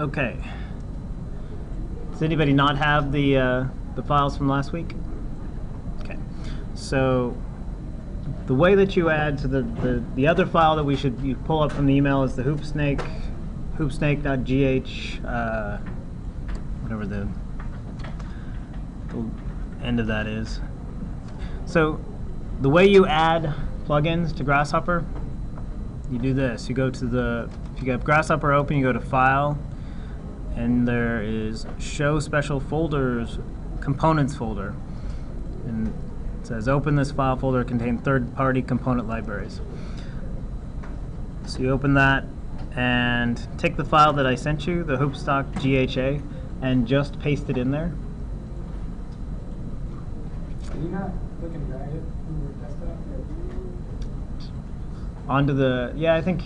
Okay. Does anybody not have the files from last week? Okay. So the way that you add to the other file that you pull up from the email is the hoopsnake, hoopsnake.gh, whatever the end of that is. So the way you add plugins to Grasshopper, you do this. You go to if you have Grasshopper open, you go to File, and there is Show Special Folders, Components folder. And it says, open this file folder contain third-party component libraries. So you open that and take the file that I sent you, the hoopstock.gha, and just paste it in there. Can you not click and drag it from your desktop? Onto the, yeah, I think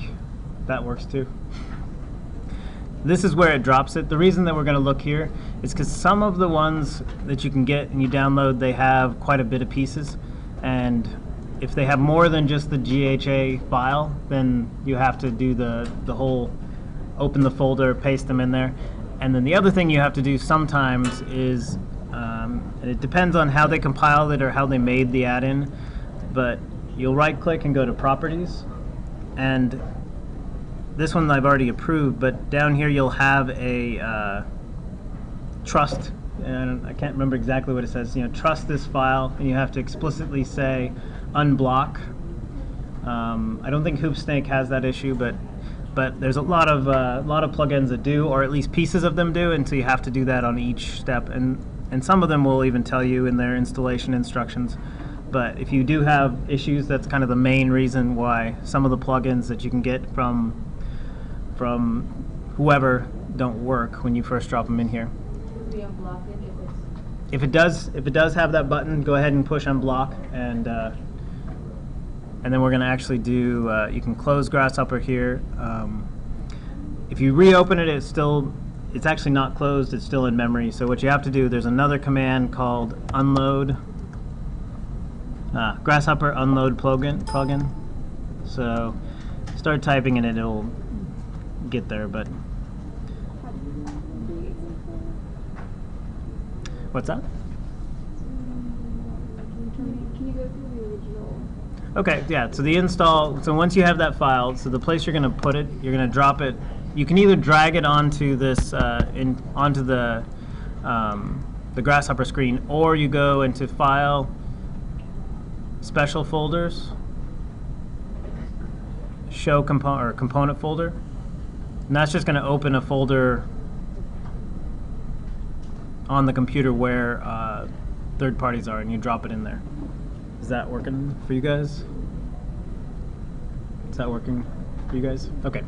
that works too. This is where it drops it. The reason that we're going to look here is because some of the ones that you can get and you download, they have quite a bit of pieces. And if they have more than just the GHA file, then you have to do the whole open the folder, paste them in there. And then the other thing you have to do sometimes is, and it depends on how they compiled it or how they made the add-in, but you'll right-click and go to Properties. And this one I've already approved, but down here you'll have a trust, and I can't remember exactly what it says. You know, trust this file, and you have to explicitly say unblock. I don't think Hoopsnake has that issue, but there's a lot of plugins that do, or at least pieces of them do, and so you have to do that on each step. And some of them will even tell you in their installation instructions. But if you do have issues, that's kind of the main reason why some of the plugins that you can get from whoever don't work when you first drop them in here. Do we unblock it if it does have that button, go ahead and push unblock, and then we're going to actually do. You can close Grasshopper here. If you reopen it, it's actually not closed. It's still in memory. So what you have to do, there's another command called unload. Grasshopper unload plugin. So start typing and it'll get there. But what's that? Can you go through the original? Okay, yeah. So the install. So once you have that file, so the place you're going to put it, you're going to drop it. You can either drag it onto this onto the Grasshopper screen, or you go into File, Special Folders, Show Component folder, and that's just going to open a folder on the computer where third parties are, and you drop it in there. Is that working for you guys? Is that working for you guys? Okay.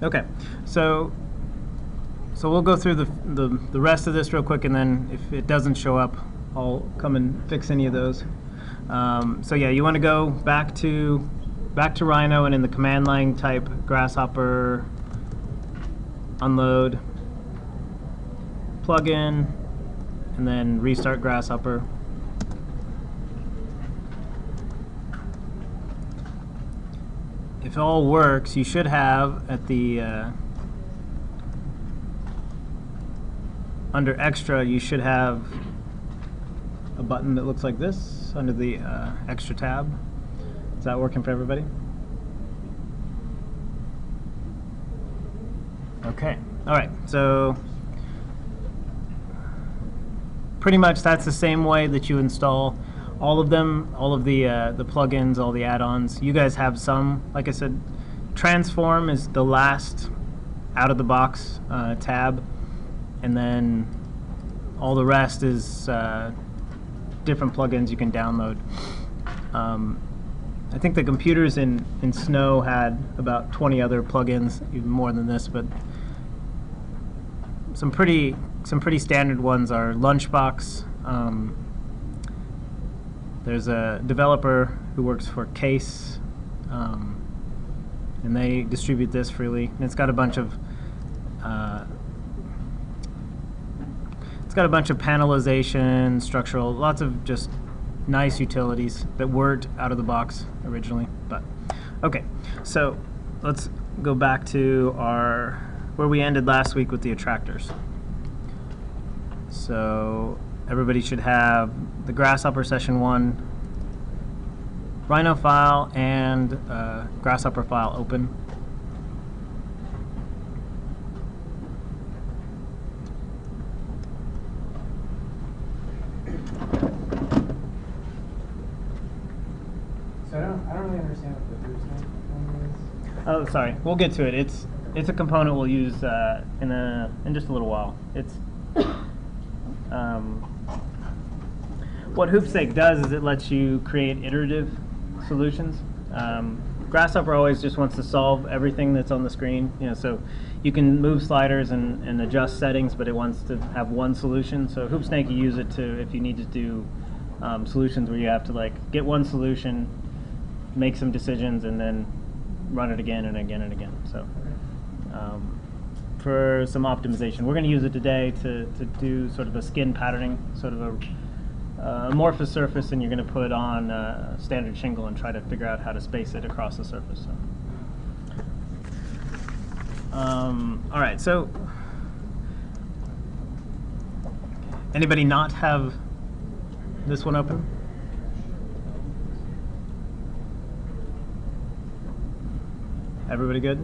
Okay, so we'll go through the rest of this real quick, and then if it doesn't show up, I'll come and fix any of those. So yeah, you want to go back to Rhino, and in the command line type Grasshopper unload plugin, and then restart Grasshopper. If it all works, you should have at the under Extra, you should have a button that looks like this under the Extra tab. Is that working for everybody? Okay. All right. So pretty much that's the same way that you install all of them, all of the plugins, all the add-ons. You guys have some. Like I said, Transform is the last out-of-the-box tab, and then all the rest is different plugins you can download. I think the computers in Snow had about 20 other plugins, even more than this, but some pretty standard ones are Lunchbox. There's a developer who works for Case, and they distribute this freely. And it's got a bunch of panelization, structural, lots of just nice utilities that weren't out of the box originally. But Okay, so let's go back to where we ended last week with the attractors. So everybody should have the Grasshopper Session 1 Rhino file and Grasshopper file open. So I don't really understand what the group snake one is. Oh, sorry. We'll get to it. It's a component we'll use in just a little while. It's what Hoopsake does is it lets you create iterative solutions. Grasshopper always just wants to solve everything that's on the screen. So you can move sliders and adjust settings, but it wants to have one solution. So Hoopsnake, you use it to if you need to do solutions where you have to get one solution, make some decisions, and then run it again and again and again. So for some optimization, we're going to use it today to do sort of a skin patterning, sort of a amorphous surface, and you're going to put on standard shingle and try to figure out how to space it across the surface. So. All right, so anybody not have this one open? Everybody good?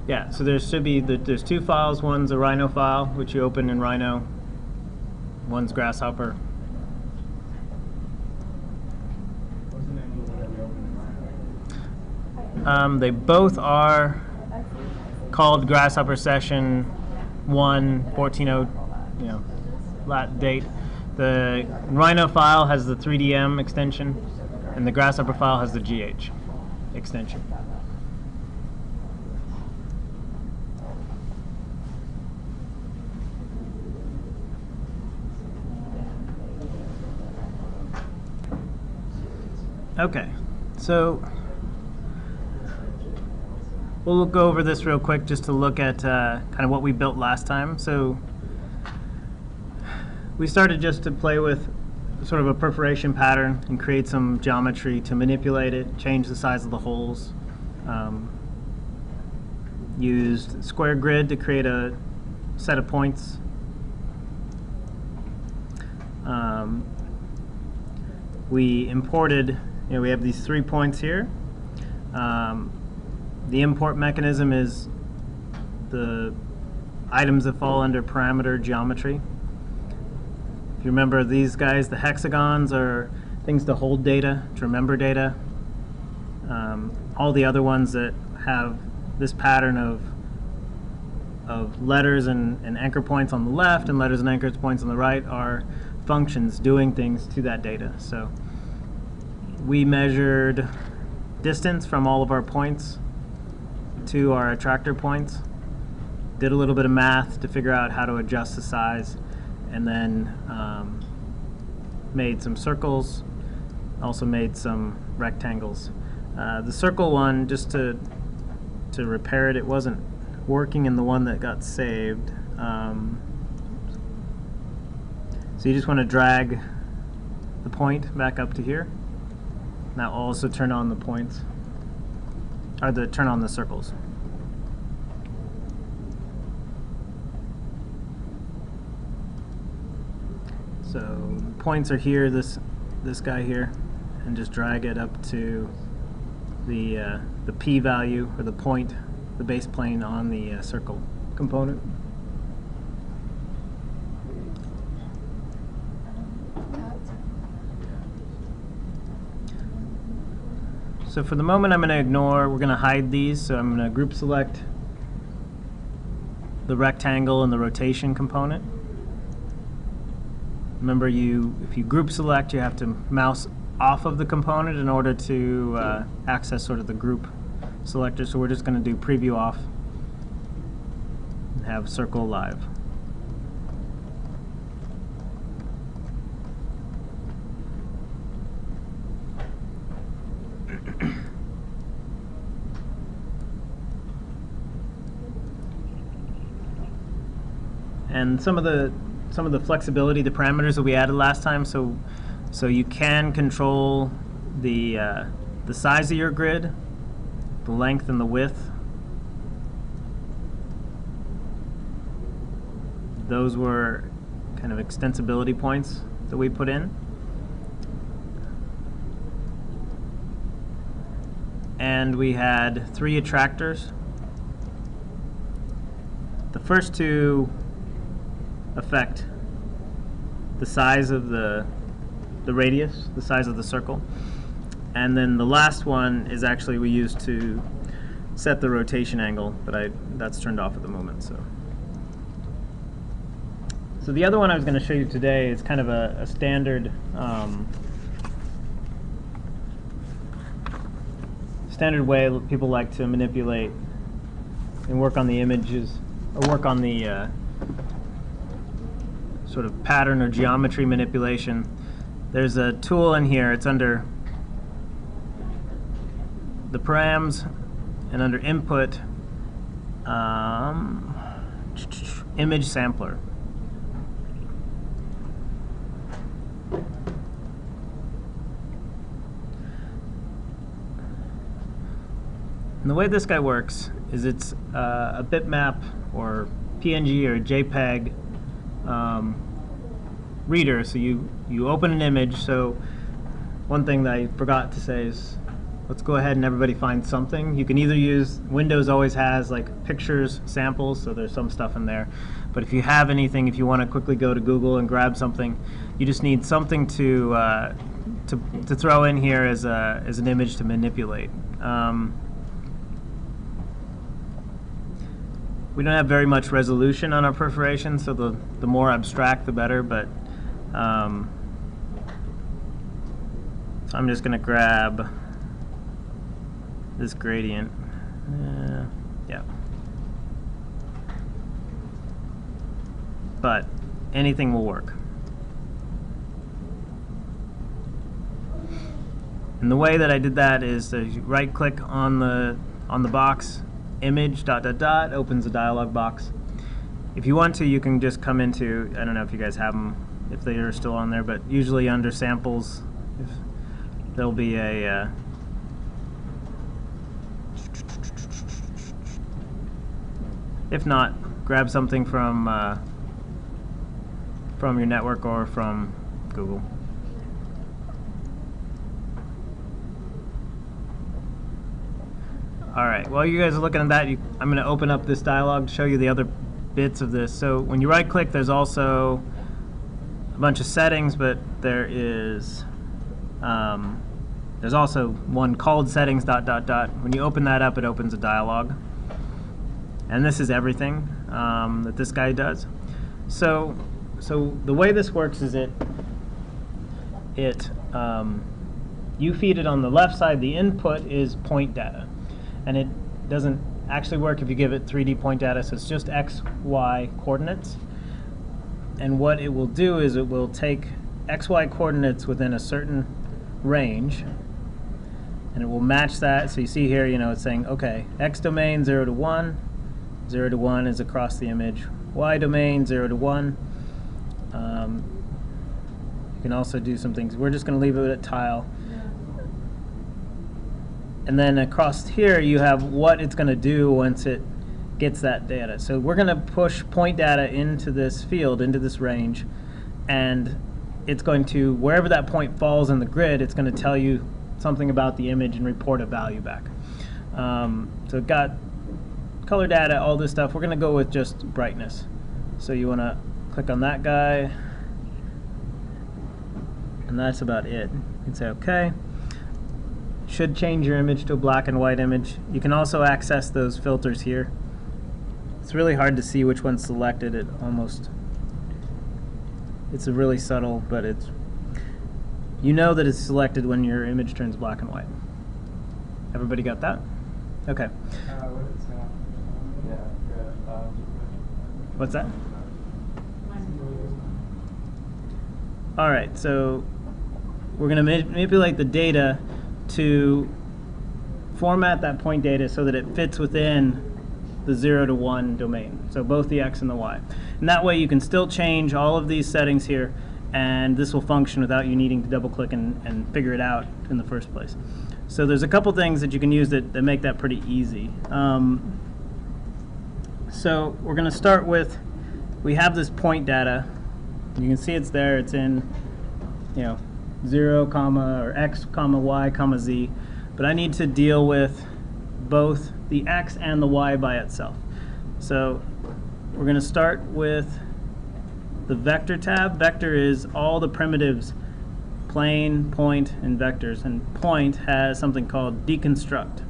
Yeah, so there's two files. One's a Rhino file, which you open in Rhino. One's Grasshopper. What's the name of the one that we opened in Rhino? They both are called Grasshopper Session 1 14.0, lat date. The Rhino file has the 3DM extension, and the Grasshopper file has the GH extension. Okay, so we'll go over this real quick just to look at kind of what we built last time. So we started just to play with sort of a perforation pattern and create some geometry to manipulate it, change the size of the holes. Used square grid to create a set of points. We imported, we have these 3 points here. The import mechanism is the items that fall under parameter geometry. If you remember these guys, the hexagons are things to hold data, to remember data. All the other ones that have this pattern of letters and anchor points on the left and letters and anchor points on the right are functions doing things to that data. So we measured distance from all of our points to our attractor points, did a little bit of math to figure out how to adjust the size, and then made some circles, also made some rectangles. The circle one, just to repair it, it wasn't working in the one that got saved. So you just want to drag the point back up to here. Now also turn on the points, or turn on the circles. So points are here, this guy here, and just drag it up to the P value, or the point, the base plane on the circle component. So for the moment, I'm going to ignore, we're going to hide these, so I'm going to group select the rectangle and the rotation component. Remember, if you group select, you have to mouse off of the component in order to access sort of the group selector. So we're just going to do preview off and have circle live. And some of the flexibility, the parameters that we added last time. So So you can control the size of your grid, the length and the width. Those were kind of extensibility points that we put in. And we had 3 attractors. The first 2 affect the size of the radius, the size of the circle. And then the last one is actually we used to set the rotation angle, but that's turned off at the moment. So the other one I was going to show you today is kind of a standard standard way people like to manipulate and work on the images, or work on the sort of pattern or geometry manipulation. There's a tool in here. It's under the params and under input, image sampler. And the way this guy works is it's a bitmap or PNG or JPEG reader. So you open an image. So one thing that I forgot to say is, let's go ahead and everybody find something. You can either use, Windows always has like pictures samples, so there's some stuff in there. But if you have anything, if you want to quickly go to Google and grab something, you just need something to throw in here as an image to manipulate. We don't have very much resolution on our perforation, so the more abstract the better, but so I'm just going to grab this gradient. Yeah. But anything will work. And the way that I did that is to right click on the box, image ... opens a dialog box. If you want to, you can just come into, I don't know if you guys have them, if they are still on there, but usually under samples, there'll be a if not, grab something from your network or from Google. All right, while you guys are looking at that, I'm going to open up this dialog to show you the other bits of this. So when you right click, there's also a bunch of settings, but there's also one called settings ... When you open that up, it opens a dialog. And this is everything that this guy does. So the way this works is you feed it on the left side. The input is point data. And it doesn't actually work if you give it 3D point data, so it's just X, Y coordinates. And what it will do is it will take X, Y coordinates within a certain range, and it will match that. So you see here, it's saying, okay, X domain 0 to 1, 0 to 1 is across the image. Y domain 0 to 1. You can also do some things. We're just going to leave it at tile. And then across here, you have what it's going to do once it gets that data. So we're going to push point data into this field, into this range, and it's going to, wherever that point falls in the grid, it's going to tell you something about the image and report a value back. So it got color data, all this stuff. We're going to go with just brightness. So you want to click on that guy, and that's about it. You can say OK. Should change your image to a black and white image. You can also access those filters here. It's really hard to see which one's selected. It's a really subtle, but you know that it's selected when your image turns black and white. Everybody got that? Okay. What's that? All right, so we're going to manipulate the data to format that point data so that it fits within the 0 to 1 domain, so both the X and the Y. And that way you can still change all of these settings here and this will function without you needing to double click and figure it out in the first place. So there's a couple things that you can use that make that pretty easy. So we're going to start with, we have this point data. You can see it's there. It's in, 0, comma, or x, comma, y, comma, z. But I need to deal with both the x and the y by itself. So we're going to start with the vector tab. Vector is all the primitives, plane, point, and vectors. And point has something called deconstruct.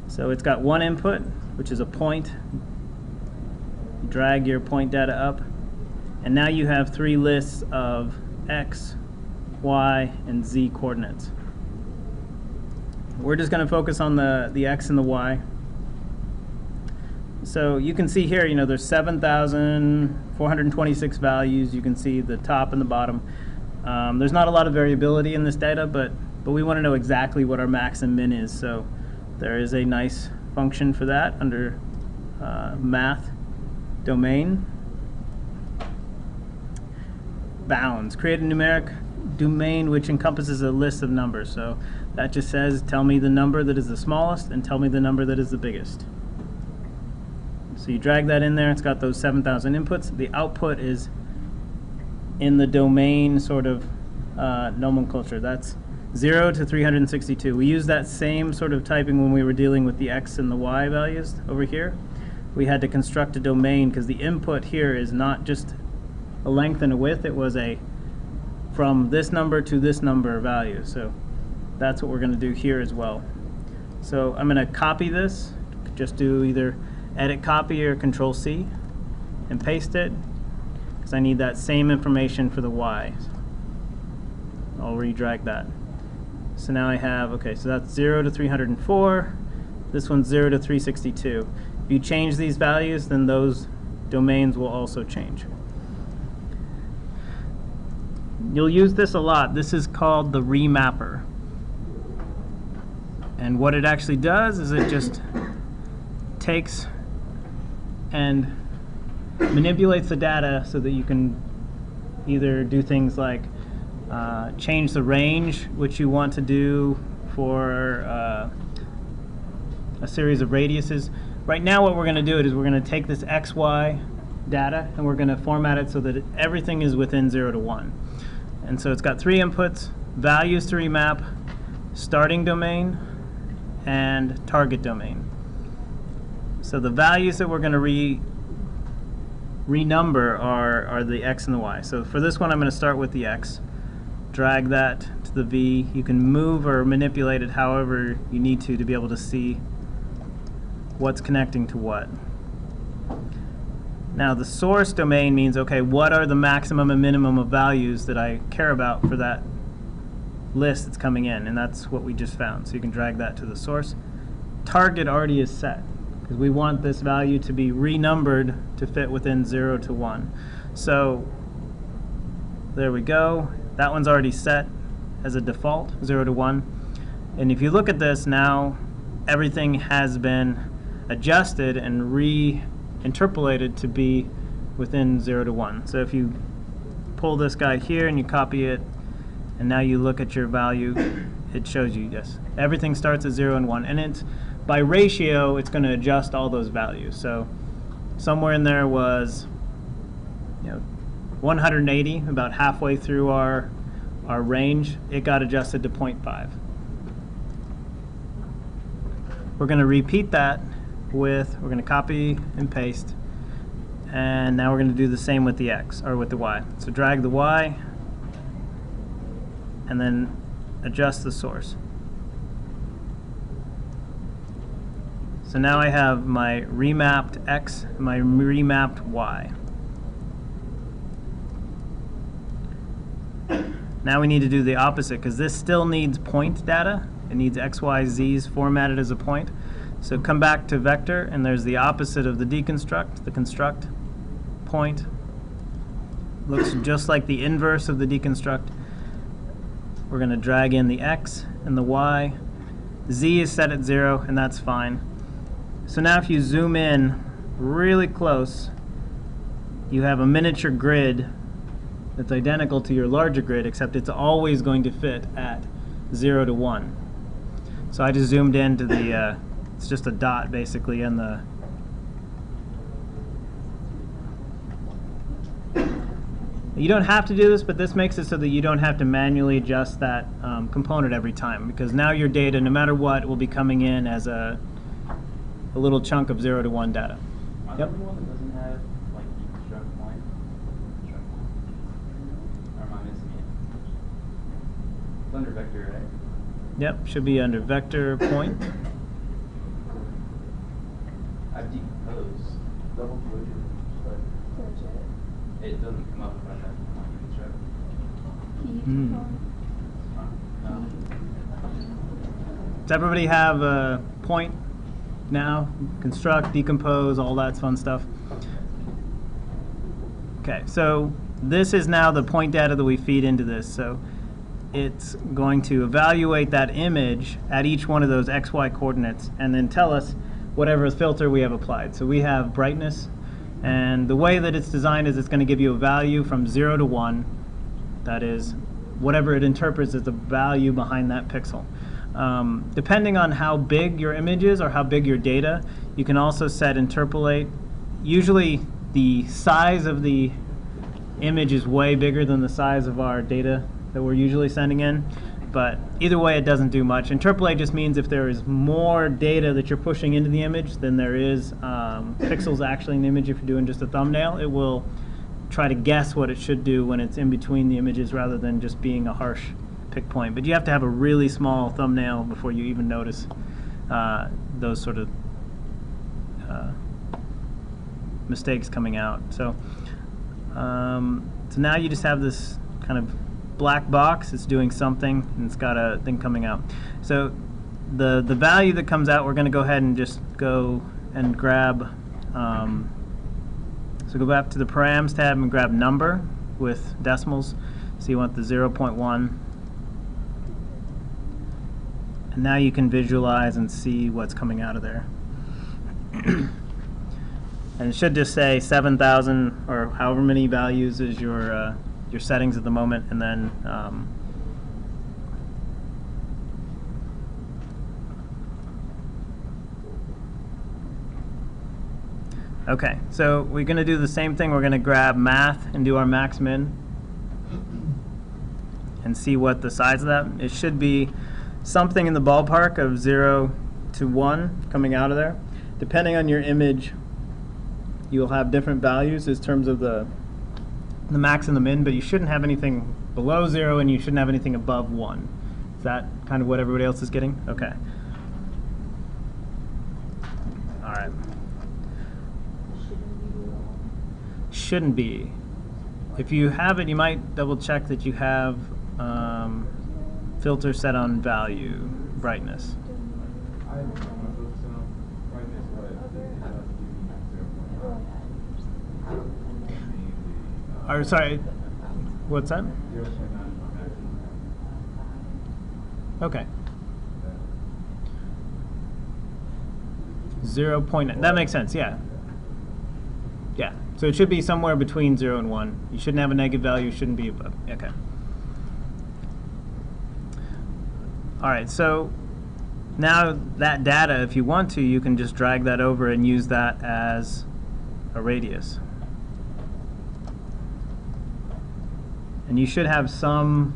So it's got one input, which is a point. Drag your point data up, and now you have 3 lists of x, y, and z coordinates. We're just going to focus on the x and the y. So you can see here, there's 7,426 values. You can see the top and the bottom. There's not a lot of variability in this data, but we want to know exactly what our max and min is. So there is a nice function for that under math domain. Bounds. Create a numeric domain which encompasses a list of numbers. So that just says, tell me the number that is the smallest and tell me the number that is the biggest. So you drag that in there. It's got those 7,000 inputs. The output is in the domain sort of nomenclature. That's 0 to 362. We used that same sort of typing when we were dealing with the x and the y values over here. We had to construct a domain because the input here is not just a length and a width. It was a from this number to this number value. So that's what we're going to do here as well. So I'm going to copy this. Just do either edit copy or Control C and paste it because I need that same information for the y. I'll re-drag that. So now I have, okay, so that's 0 to 304. This one's 0 to 362. If you change these values, then those domains will also change. You'll use this a lot. This is called the remapper. And what it actually does is it just takes and manipulates the data so that you can either do things like change the range which you want to do for a series of radiuses. Right now what we're going to do is we're going to take this XY data and we're going to format it so that everything is within 0 to 1. And so it's got 3 inputs, values to remap, starting domain, and target domain. So the values that we're going to renumber are the x and the y. So for this one I'm going to start with the x, drag that to the v. You can move or manipulate it however you need to be able to see what's connecting to what. Now the source domain means, okay, what are the maximum and minimum of values that I care about for that list that's coming in, and that's what we just found. So you can drag that to the source. Target already is set because we want this value to be renumbered to fit within 0 to 1. So there we go. That one's already set as a default, 0 to 1. And if you look at this now, everything has been adjusted and reinterpolated to be within 0 to 1. So if you pull this guy here and you copy it, and now you look at your value, it shows you, yes, everything starts at 0 and 1. And it's by ratio, it's going to adjust all those values. So somewhere in there was 180, about halfway through our range, it got adjusted to 0.5. We're going to repeat that with, we're going to copy and paste, and now we're going to do the same with the x, or with the y. So drag the y, and then adjust the source. So now I have my remapped x and my remapped y. Now we need to do the opposite because this still needs point data. It needs x, y, z's formatted as a point. So come back to vector, and there's the opposite of the deconstruct, the construct. Point looks just like the inverse of the deconstruct. We're going to drag in the x and the y. Z is set at 0, and that's fine. So now if you zoom in really close, you have a miniature grid that's identical to your larger grid, except it's always going to fit at 0 to 1. So I just zoomed into the, it's just a dot basically in the, you don't have to do this, but this makes it so that you don't have to manually adjust that component every time, because now your data, no matter what, will be coming in as a little chunk of 0 to 1 data. Yep. The one that doesn't have like deconstruct point. Or am I missing it? It's under vector, right? Yep, should be under vector point. I've decomposed double closure, but it doesn't come up if I have deconstruct. Does everybody have a point now? Construct, decompose, all that fun stuff. Okay, so this is now the point data that we feed into this. So it's going to evaluate that image at each one of those XY coordinates and then tell us whatever filter we have applied. So we have brightness, and the way that it's designed is it's going to give you a value from 0 to 1. That is whatever it interprets as the value behind that pixel. Depending on how big your image is or how big your data, you can also set interpolate. Usually the size of the image is way bigger than the size of our data that we're usually sending in, but either way it doesn't do much. Interpolate just means if there is more data that you're pushing into the image than there is pixels actually in the image. If you're doing just a thumbnail, it will try to guess what it should do when it's in between the images rather than just being a harsh pick point. But you have to have a really small thumbnail before you even notice those sort of mistakes coming out. So now you just have this kind of black box. It's doing something, and it's got a thing coming out. So the value that comes out, we're going to go ahead and just go and grab. So go back to the params tab and grab number with decimals. So you want the 0.1. And now you can visualize and see what's coming out of there. And it should just say 7,000 or however many values is your settings at the moment, and then okay, so we're going to do the same thing. We're going to grab math and do our max min and see what the size of that. It should be something in the ballpark of 0 to 1 coming out of there. Depending on your image, you'll have different values in terms of the max and the min, but you shouldn't have anything below 0 and you shouldn't have anything above 1. Is that kind of what everybody else is getting? Okay. All right. Shouldn't be. If you have it, you might double check that you have filter set on value, brightness. Or sorry, what's that? Okay. 0.9. That makes sense. Yeah. Yeah. So it should be somewhere between 0 and 1. You shouldn't have a negative value. Shouldn't be above. Okay. All right. So now that data, if you want to, you can just drag that over and use that as a radius. And you should have some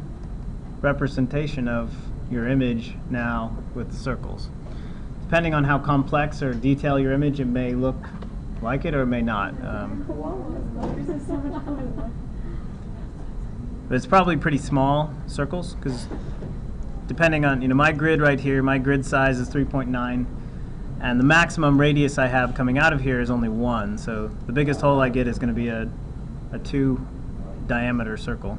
representation of your image now with the circles. Depending on how complex or detailed your image, it may look like it or it may not. But it's probably pretty small circles, because depending on, my grid right here, my grid size is 3.9, and the maximum radius I have coming out of here is only 1. So the biggest hole I get is going to be a 2 diameter circle.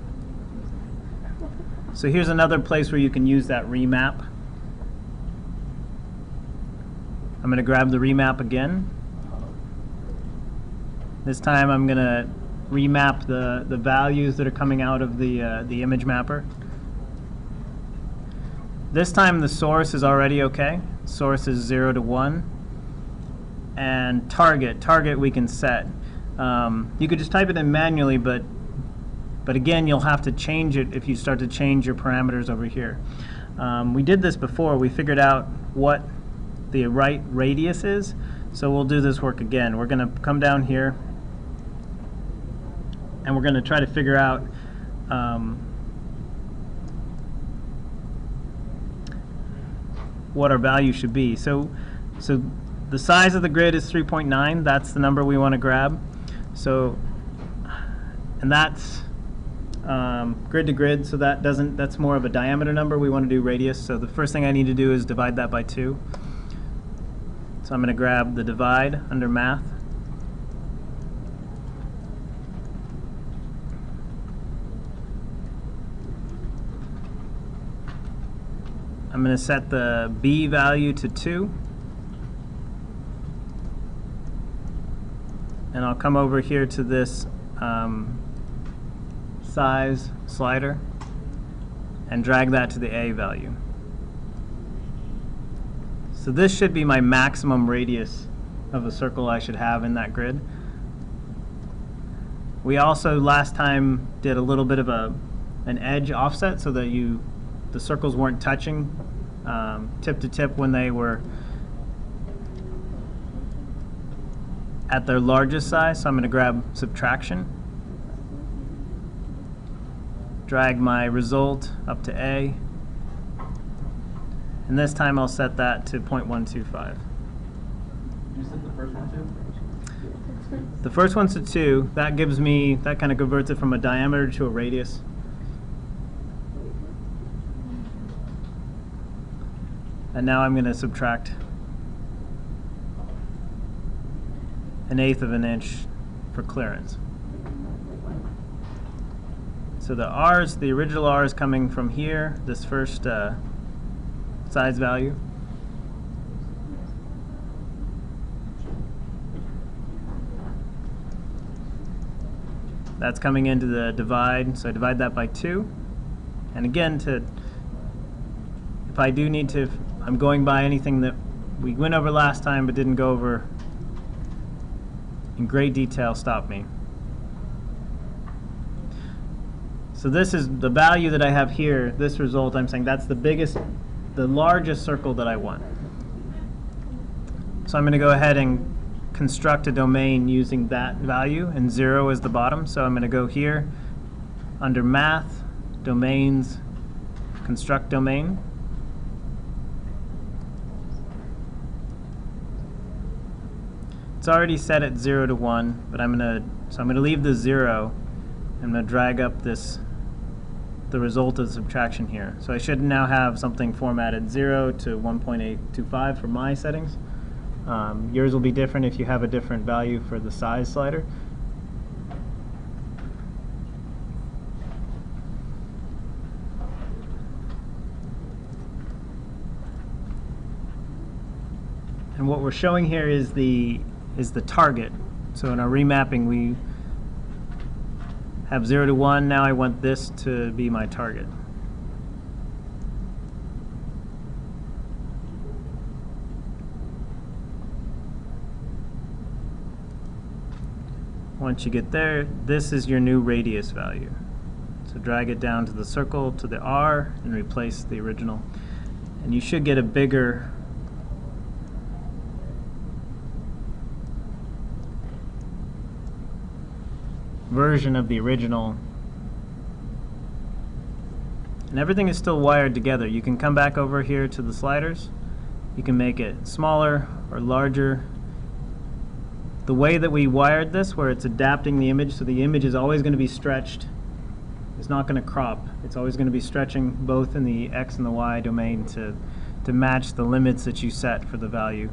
So here's another place where you can use that remap. I'm going to grab the remap again. This time I'm going to remap the values that are coming out of the image mapper. This time the source is already okay. Source is 0 to 1. And target we can set. You could just type it in manually, but again, you'll have to change it if you start to change your parameters over here. We did this before. We figured out what the right radius is, so we'll do this work again. We're going to come down here, and we're going to try to figure out what our value should be. So the size of the grid is 3.9. That's the number we want to grab. So, and that's grid to grid, so that's more of a diameter number. We want to do radius, so the first thing I need to do is divide that by 2. So I'm going to grab the divide under math. I'm going to set the b value to 2. And I'll come over here to this size slider and drag that to the a value. So this should be my maximum radius of a circle I should have in that grid. We also last time did a little bit of an edge offset so that the circles weren't touching tip to tip when they were at their largest size. So I'm going to grab subtraction, drag my result up to A, and this time I'll set that to 0.125. You said the first one too? The first one's to 2. That gives me, that kind of converts it from a diameter to a radius. And now I'm going to subtract 1/8 of an inch for clearance. So the original R is coming from here, this first size value. That's coming into the divide, so I divide that by 2. And again, if I do need to, I'm going by anything that we went over last time but didn't go over in great detail, stop me. So this is the value that I have here, this result, I'm saying that's the largest circle that I want. So I'm going to go ahead and construct a domain using that value, and 0 is the bottom. So I'm going to go here, under Math, Domains, Construct Domain. It's already set at 0 to 1, but I'm going to leave the 0. I'm going to drag up the result of the subtraction here. So I should now have something formatted 0 to 1.825 for my settings. Yours will be different if you have a different value for the size slider. And what we're showing here is the target. So in our remapping, we have 0 to 1. Now I want this to be my target. Once you get there, this is your new radius value. So drag it down to the circle, to the R, and replace the original. And you should get a bigger version of the original. And everything is still wired together. You can come back over here to the sliders. You can make it smaller or larger. The way that we wired this, where it's adapting the image, so the image is always going to be stretched. It's not going to crop. It's always going to be stretching both in the X and the Y domain to match the limits that you set for the value.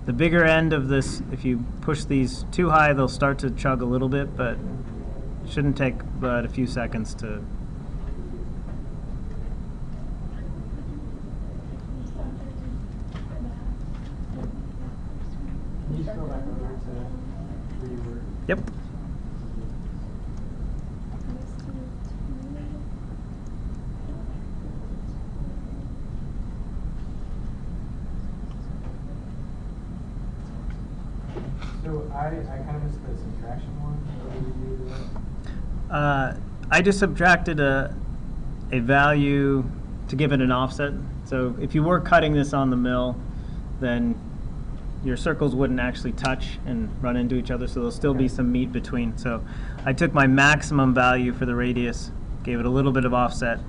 The bigger end of this, if you push these too high, they'll start to chug a little bit, but it shouldn't take but a few seconds to. Can you just go back over to where you were? Yep. So I kind of missed the subtraction one. What did you do to that? I just subtracted a value to give it an offset. So if you were cutting this on the mill, then your circles wouldn't actually touch and run into each other, so there'll still be some meat between. So I took my maximum value for the radius, gave it a little bit of offset.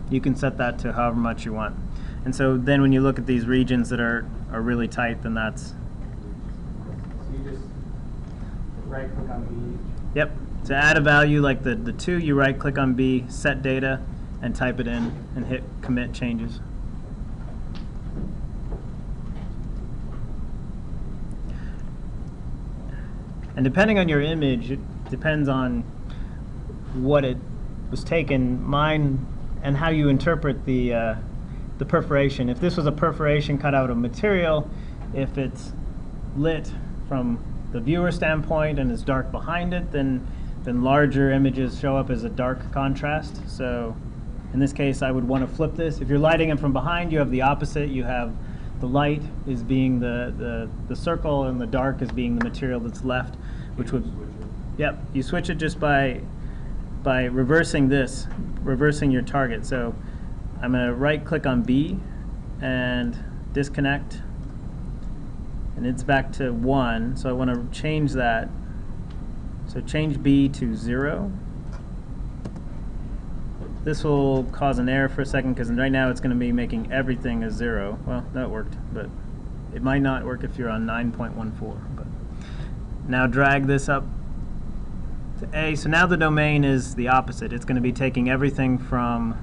You can set that to however much you want. And so then when you look at these regions that are really tight, then that's... So you just right click on B. Yep. To add a value like the 2, you right click on B, set data, and type it in and hit commit changes. And depending on your image, it depends on what it was taken, mine, and how you interpret the perforation. If this was a perforation cut out of material, if it's lit from the viewer standpoint and is dark behind it, then larger images show up as a dark contrast. So in this case, I would want to flip this. If you're lighting it from behind, you have the opposite. You have the light is being the circle, and the dark is being the material that's left, which would, yep, you switch it just by reversing this, reversing your target. So I'm going to right click on B and disconnect, and it's back to 1, so I want to change that. So change B to 0. This will cause an error for a second because right now it's going to be making everything a 0. Well, that worked, but it might not work if you're on 9.14. But now drag this up to A. So now the domain is the opposite. It's going to be taking everything from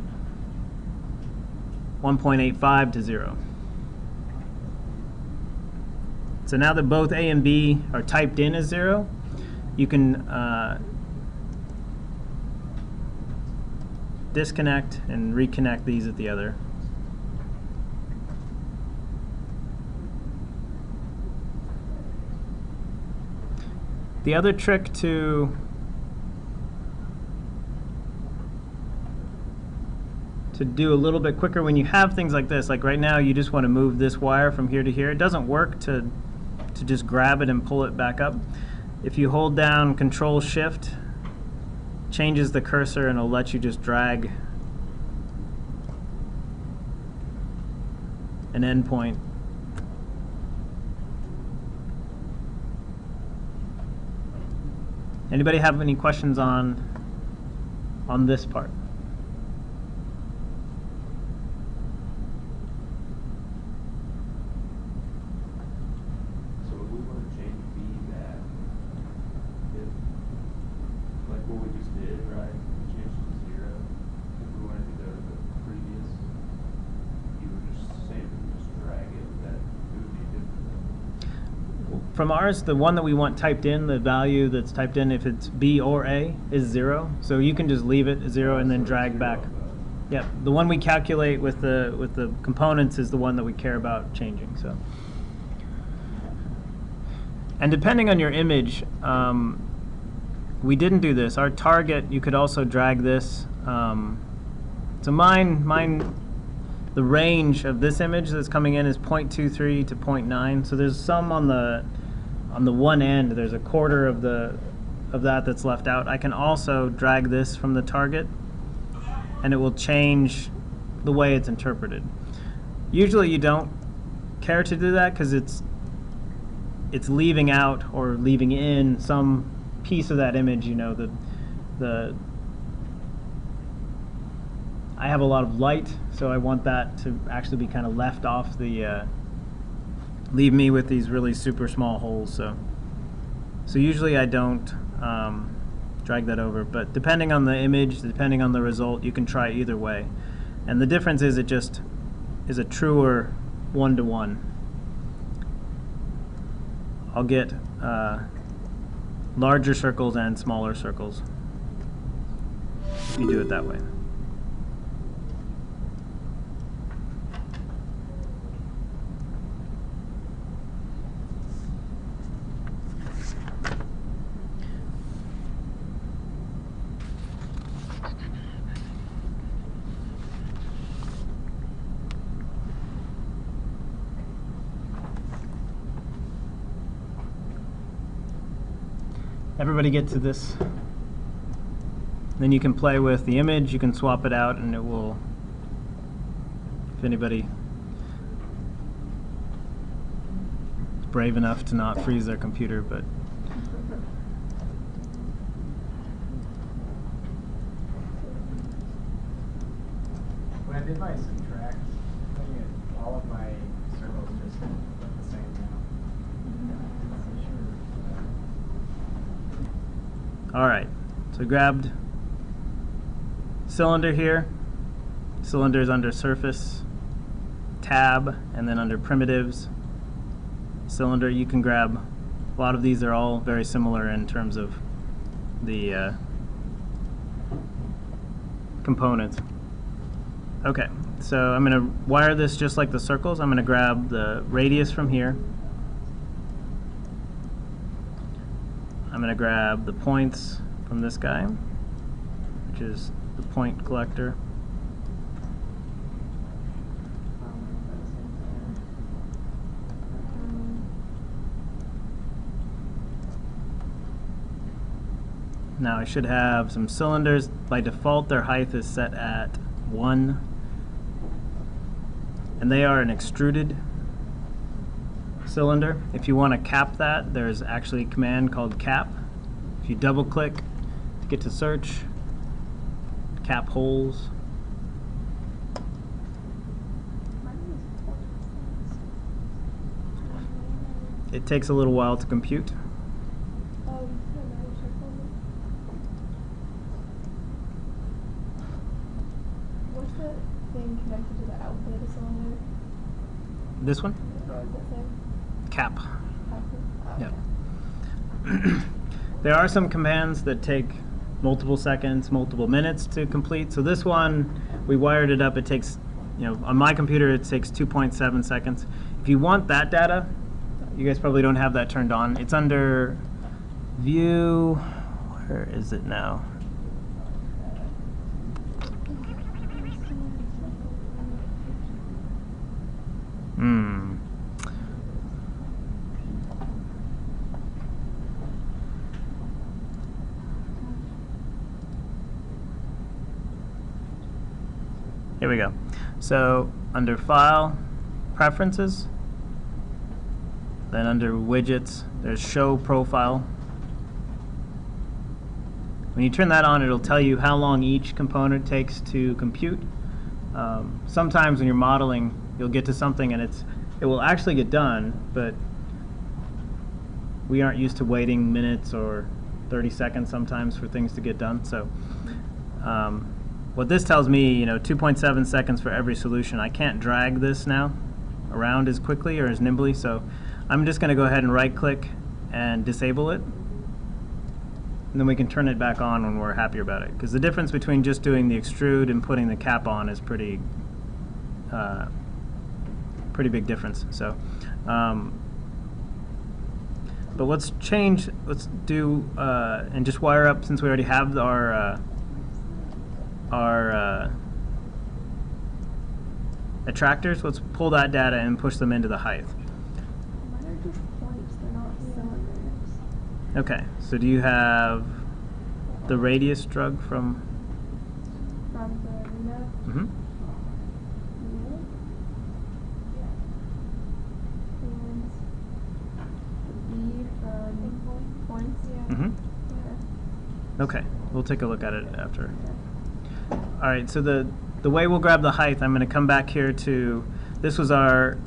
1.85 to 0. So now that both A and B are typed in as 0, you can disconnect and reconnect these at the other. The other trick to do a little bit quicker when you have things like this, like right now you just want to move this wire from here to here. It doesn't work to just grab it and pull it back up. If you hold down Control Shift, changes the cursor and it'll let you just drag an endpoint. Anybody have any questions on this part? So if we want to change B back, if, like what we just did, right? We changed it to 0. If we wanted to go to the previous, you were just saying just drag it, that it would be different. From ours, the one that we want typed in, the value that's typed in, if it's B or A, is 0. So you can just leave it at 0 and then drag back. Yep, the one we calculate with the components is the one that we care about changing. So, and depending on your image, we didn't do this. Our target, you could also drag this. So mine, the range of this image that's coming in is 0.23 to 0.9. So there's some on the one end. There's a quarter of that that's left out. I can also drag this from the target, and it will change the way it's interpreted. Usually you don't care to do that because it's leaving out or leaving in some piece of that image. You know, I have a lot of light, so I want that to actually be kind of left off the leave me with these really super small holes. So usually I don't drag that over, but depending on the image, depending on the result, you can try either way. And the difference is it just is a truer one-to-one. I'll get larger circles and smaller circles if you do it that way. everybody get to this? Then you can play with the image, you can swap it out, and it will, if anybody is brave enough to not freeze their computer, but When I did my subtract, all of my circles just look the same now. all right. So we grabbed cylinder here. Cylinder is under surface, tab, and then under primitives, cylinder. You can grab, a lot of these are all very similar in terms of the components. Okay, so I'm going to wire this just like the circles. I'm going to grab the radius from here. I'm going to grab the points from this guy, which is the point collector. Now I should have some cylinders. By default, their height is set at 1. And they are an extruded cylinder. If you want to cap that, there's actually a command called cap. If you double click to get to search, cap holes. It takes a little while to compute. What's the thing connected to the output of the cylinder? This one? What does it say? Cap. Oh, Yep. okay. There are some commands that take multiple seconds, multiple minutes to complete. So this one, we wired it up. It takes, on my computer, it takes 2.7 seconds. If you want that data, you guys probably don't have that turned on. It's under View. Where is it now? Here we go. So under File, Preferences, then under Widgets, there's Show Profile. When you turn that on, it'll tell you how long each component takes to compute. Sometimes when you're modeling, you'll get to something and it will actually get done, but we aren't used to waiting minutes or 30 seconds sometimes for things to get done. So what this tells me, 2.7 seconds for every solution. I can't drag this now around as quickly or as nimbly, so I'm just going to go ahead and right-click and disable it. And then we can turn it back on when we're happier about it. Because the difference between just doing the extrude and putting the cap on is pretty big difference. So, but let's change. Let's do and just wire up, since we already have our attractors. Let's pull that data and push them into the height. Mine are just points, they're not cylinders. Okay, so do you have the radius drug from? From the window? Mm-hmm. And the B from points, yeah. Mm-hmm. Yeah. Okay, we'll take a look at it after. All right, so the way we'll grab the height, I'm going to come back here to, this was our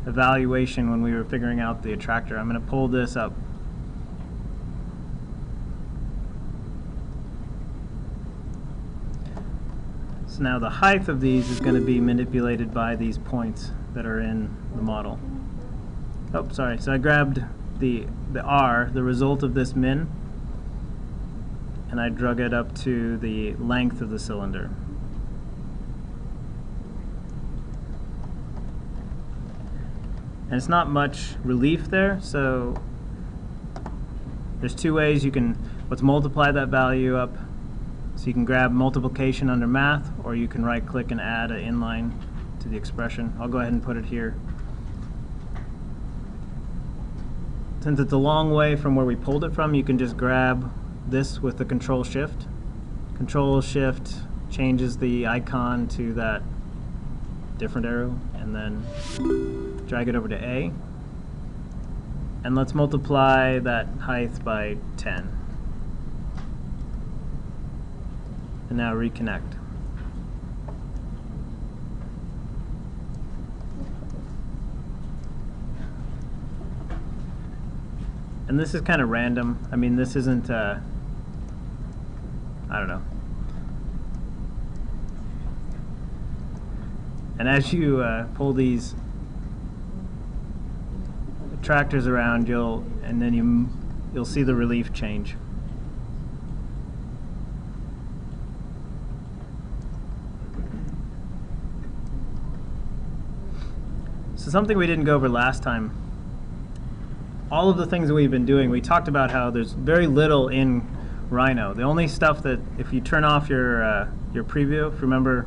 evaluation when we were figuring out the attractor. I'm going to pull this up. So now the height of these is going to be manipulated by these points that are in the model. Oh, sorry. So I grabbed the R, the result of this min, and I drug it up to the length of the cylinder. And it's not much relief there, so there's two ways you can, let's multiply that value up. So you can grab multiplication under math, or you can right click and add an inline to the expression. I'll go ahead and put it here. since it's a long way from where we pulled it from, you can just grab this with the Control Shift. Control Shift changes the icon to that different arrow, and then drag it over to A. And let's multiply that height by 10. And now reconnect. And this is kind of random. I mean, this isn't, I don't know. And as you pull these tractors around, you'll see the relief change. So something we didn't go over last time. All of the things that we've been doing, we talked about how there's very little in Rhino. The only stuff that, if you turn off your preview, if you remember,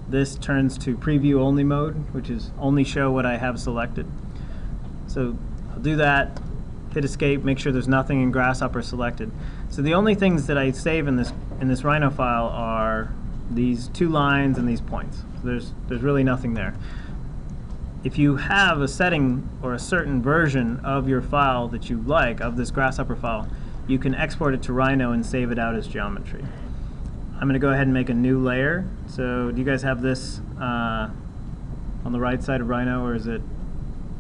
this turns to preview only mode, which is only show what I have selected. So I'll do that, hit escape, make sure there's nothing in Grasshopper selected. So the only things that I save in this Rhino file are these 2 lines and these points. So there's really nothing there. If you have a setting or a certain version of your file that you like, of this Grasshopper file, you can export it to Rhino and save it out as geometry. I'm going to go ahead and make a new layer. So do you guys have this on the right side of Rhino, or is it,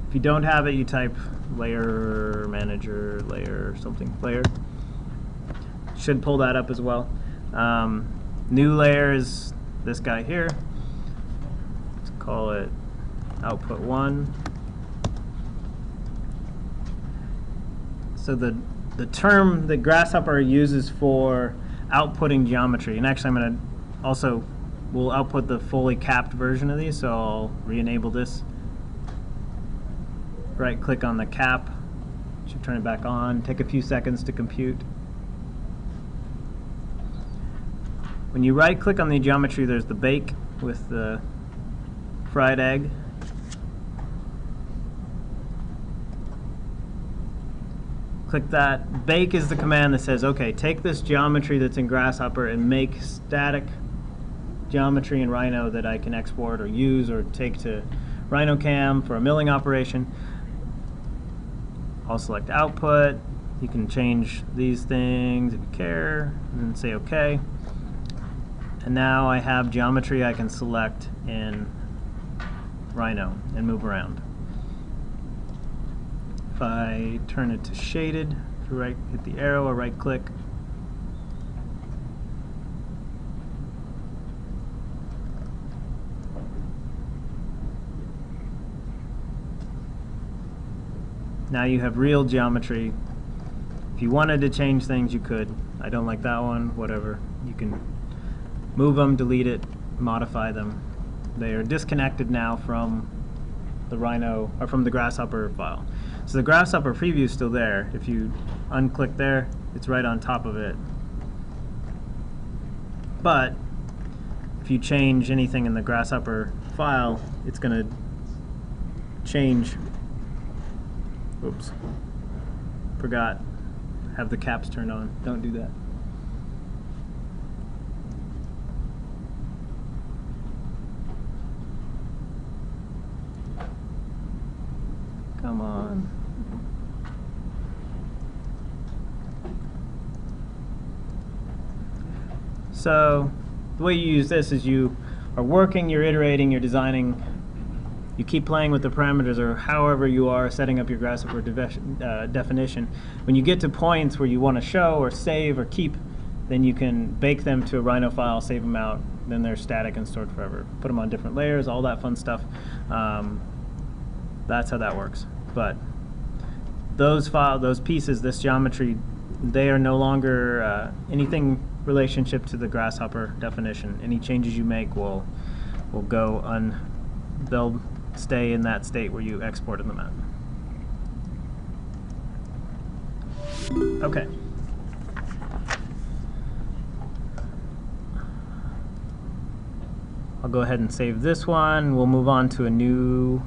if you don't have it, you type layer manager, layer something, layer. Should pull that up as well. New layer is this guy here. Let's call it output 1. So the term that Grasshopper uses for outputting geometry, and actually I'm going to also, we'll output the fully capped version of these, so I'll re-enable this. Right click on the cap, should turn it back on, take a few seconds to compute. When you right click on the geometry, there's the bake with the fried egg. Click that. Bake is the command that says, okay, take this geometry that's in Grasshopper and make static geometry in Rhino that I can export or use or take to RhinoCam for a milling operation. I'll select output. You can change these things if you care, and then say OK. And now I have geometry I can select in Rhino and move around. If I turn it to shaded, if you hit the arrow or right click, now you have real geometry. If you wanted to change things, you could. I don't like that one, whatever. You can move them, delete it, modify them. They are disconnected now from the Rhino, or from the Grasshopper file. So the Grasshopper preview is still there. If you unclick there, it's right on top of it. But if you change anything in the Grasshopper file, it's going to change. Oops. Forgot. Have the caps turned on. Don't do that. Come on. So the way you use this is you are working, you're iterating, you're designing, you keep playing with the parameters or however you are setting up your Grasshopper definition. When you get to points where you want to show or save or keep, then you can bake them to a Rhino file, save them out, then they're static and stored forever. Put them on different layers, all that fun stuff. That's how that works. But those pieces, this geometry, they are no longer anything relationship to the Grasshopper definition. Any changes you make will go they'll stay in that state where you exported them out. Okay. I'll go ahead and save this one. We'll move on to a new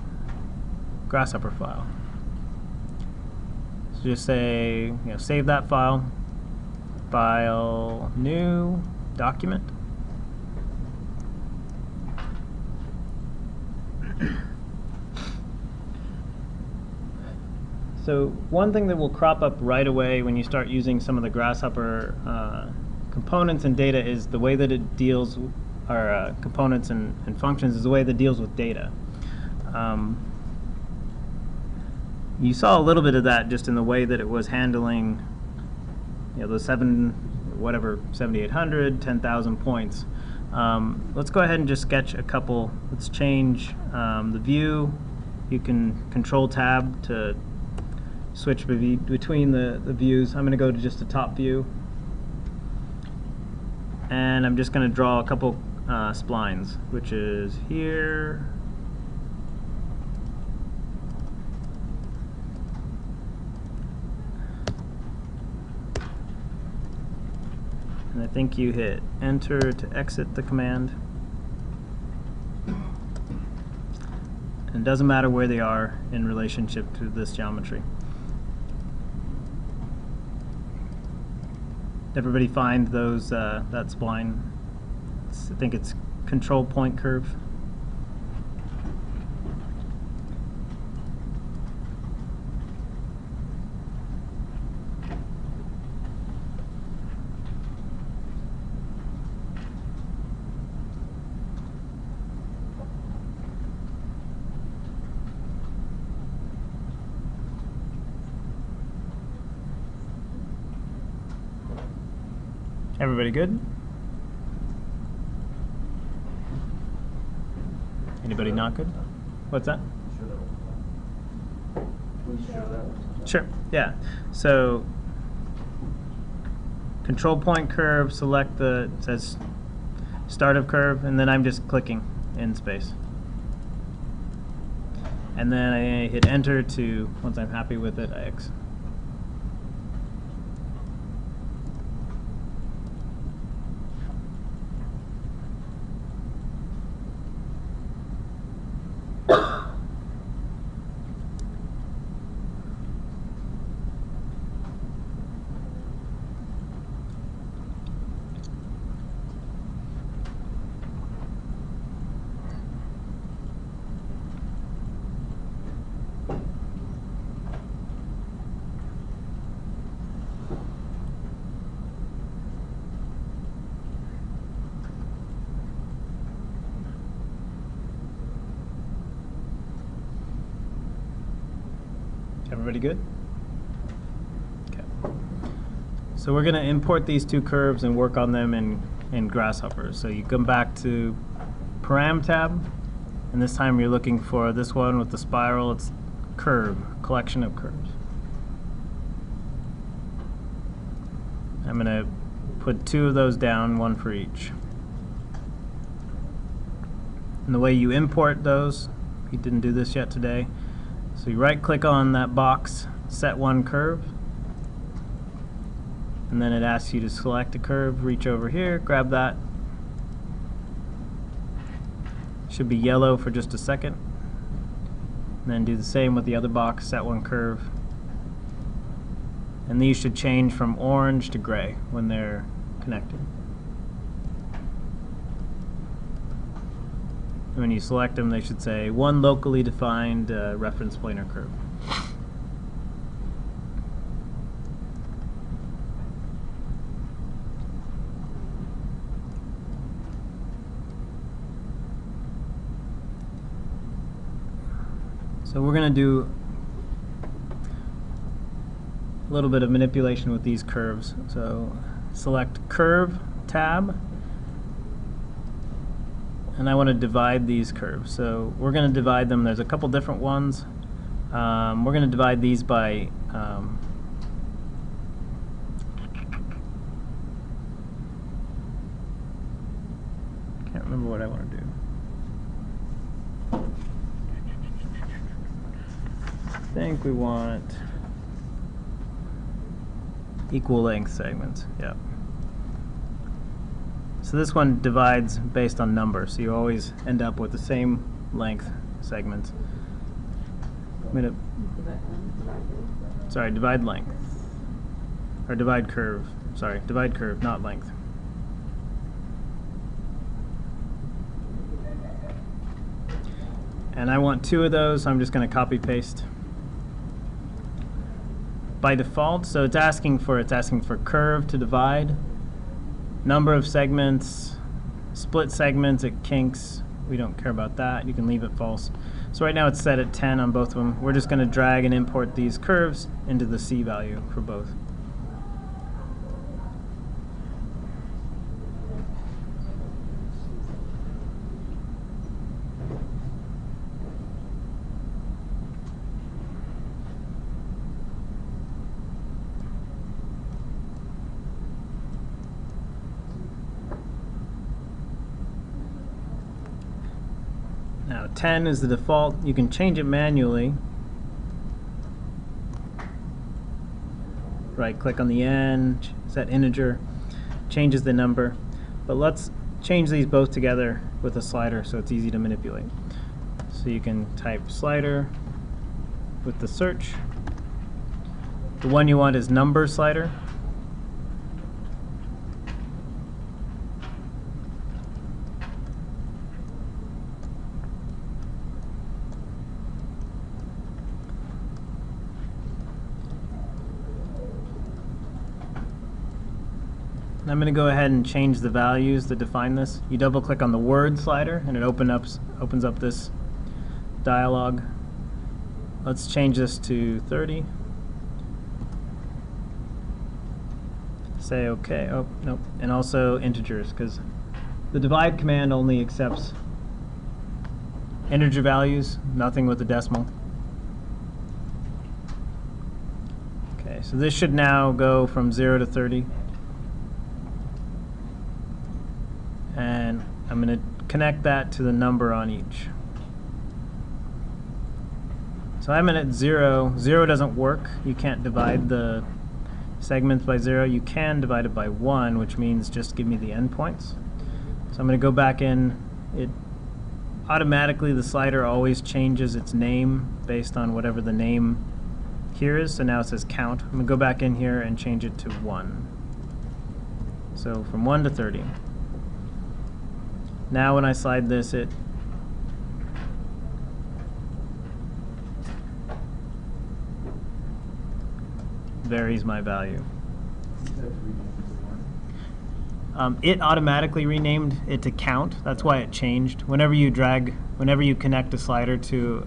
Grasshopper file. So just say, save that file, file, new, document. So one thing that will crop up right away when you start using some of the Grasshopper components and data is the way that it deals, or components and functions is the way that it deals with data. You saw a little bit of that just in the way that it was handling the 7,800, 10,000 points. Let's go ahead and just sketch a couple. Let's change the view. You can Control Tab to switch between the views. I'm going to go to just the top view. And I'm just going to draw a couple splines, which is here. And I think you hit Enter to exit the command. And it doesn't matter where they are in relationship to this geometry. Everybody find those that spline? I think it's control point curve. Everybody good? Anybody not good? What's that? Sure, yeah. So control point curve, select it says start of curve, and then I'm just clicking in space. And then I hit Enter to, once I'm happy with it, I exit. Everybody good? Okay. So we're going to import these two curves and work on them in Grasshopper. So you come back to Param tab, and this time you're looking for this one with the spiral. It's curve, collection of curves. I'm going to put two of those down, one for each. And the way you import those, we didn't do this yet today. So you right click on that box, set one curve, and then it asks you to select a curve, reach over here, grab that. Should be yellow for just a second. And then do the same with the other box, set one curve. And these should change from orange to gray when they're connected. When you select them, they should say one locally defined reference planar curve. So we're going to do a little bit of manipulation with these curves. So select Curve tab. And I want to divide these curves. So we're going to divide them. There's a couple different ones. We're going to divide these by can't remember what I want to do. I think we want equal length segments. Yeah. So this one divides based on number, so you always end up with the same length segments. gonna, sorry, divide length. Or divide curve. Sorry, divide curve, not length. And I want 2 of those, so I'm just going to copy paste. By default, so it's asking for curve to divide, number of segments, split segments, it kinks. We don't care about that. You can leave it false. So right now it's set at 10 on both of them. We're just going to drag and import these curves into the C value for both. Now 10 is the default. You can change it manually. Right click on the end, set integer, changes the number. But let's change these both together with a slider so it's easy to manipulate. So you can type slider with the search. The one you want is number slider. I'm going to go ahead and change the values that define this. You double click on the word slider and it opens up this dialog. Let's change this to 30. Say OK. Oh, nope. And also integers, because the divide command only accepts integer values, nothing with a decimal. OK, so this should now go from 0 to 30. And I'm going to connect that to the number on each. So I'm at 0. 0 doesn't work. You can't divide the segments by 0. You can divide it by 1, which means just give me the endpoints. So I'm going to go back in. It automatically, the slider always changes its name based on whatever the name here is. So now it says count. I'm going to go back in here and change it to 1. So from 1 to 30. Now when I slide this, it varies my value. It automatically renamed it to count. That's why it changed. Whenever you connect a slider to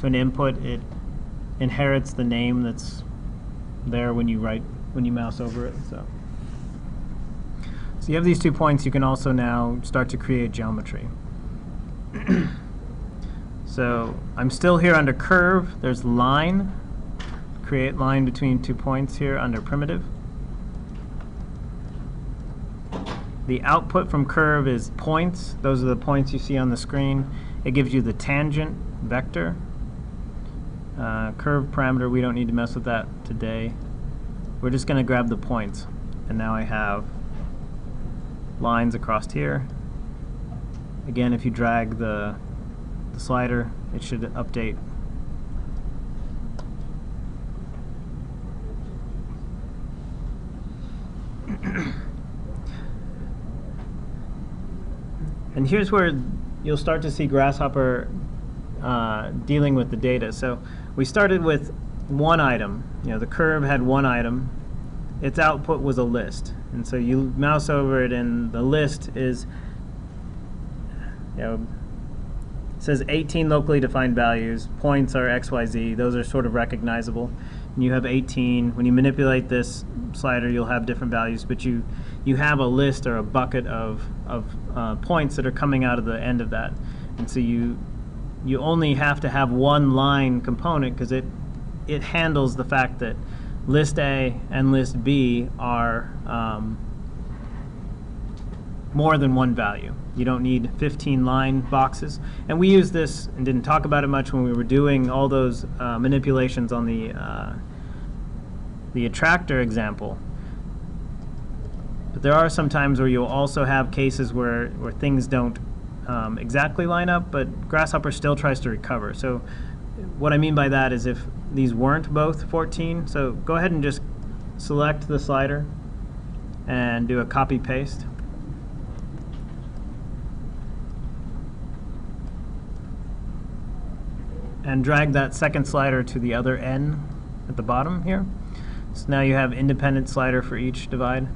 an input, it inherits the name that's there when you mouse over it. So you have these 2 points. You can also now start to create geometry. So I'm still here under curve. There's line. Create line between 2 points here under primitive. The output from curve is points. Those are the points you see on the screen. It gives you the tangent vector. Curve parameter, we don't need to mess with that today. We're just going to grab the points. And now I have lines across here. Again, if you drag the slider, it should update. And here's where you'll start to see Grasshopper dealing with the data. So we started with one item. The curve had one item. Its output was a list. And so you mouse over it, and the list is, it says 18 locally defined values. Points are XYZ. Those are sort of recognizable. And you have 18. When you manipulate this slider, you'll have different values, but you have a list or a bucket of points that are coming out of the end of that. And so you only have to have one line component, because it handles the fact that list A and list B are more than one value. You don't need 15 line boxes. And we used this and didn't talk about it much when we were doing all those manipulations on the attractor example. But there are some times where you'll also have cases where things don't exactly line up, but Grasshopper still tries to recover. So what I mean by that is if these weren't both 14, so go ahead and just select the slider and do a copy paste. And drag that second slider to the other N at the bottom here. So now you have independent slider for each divide.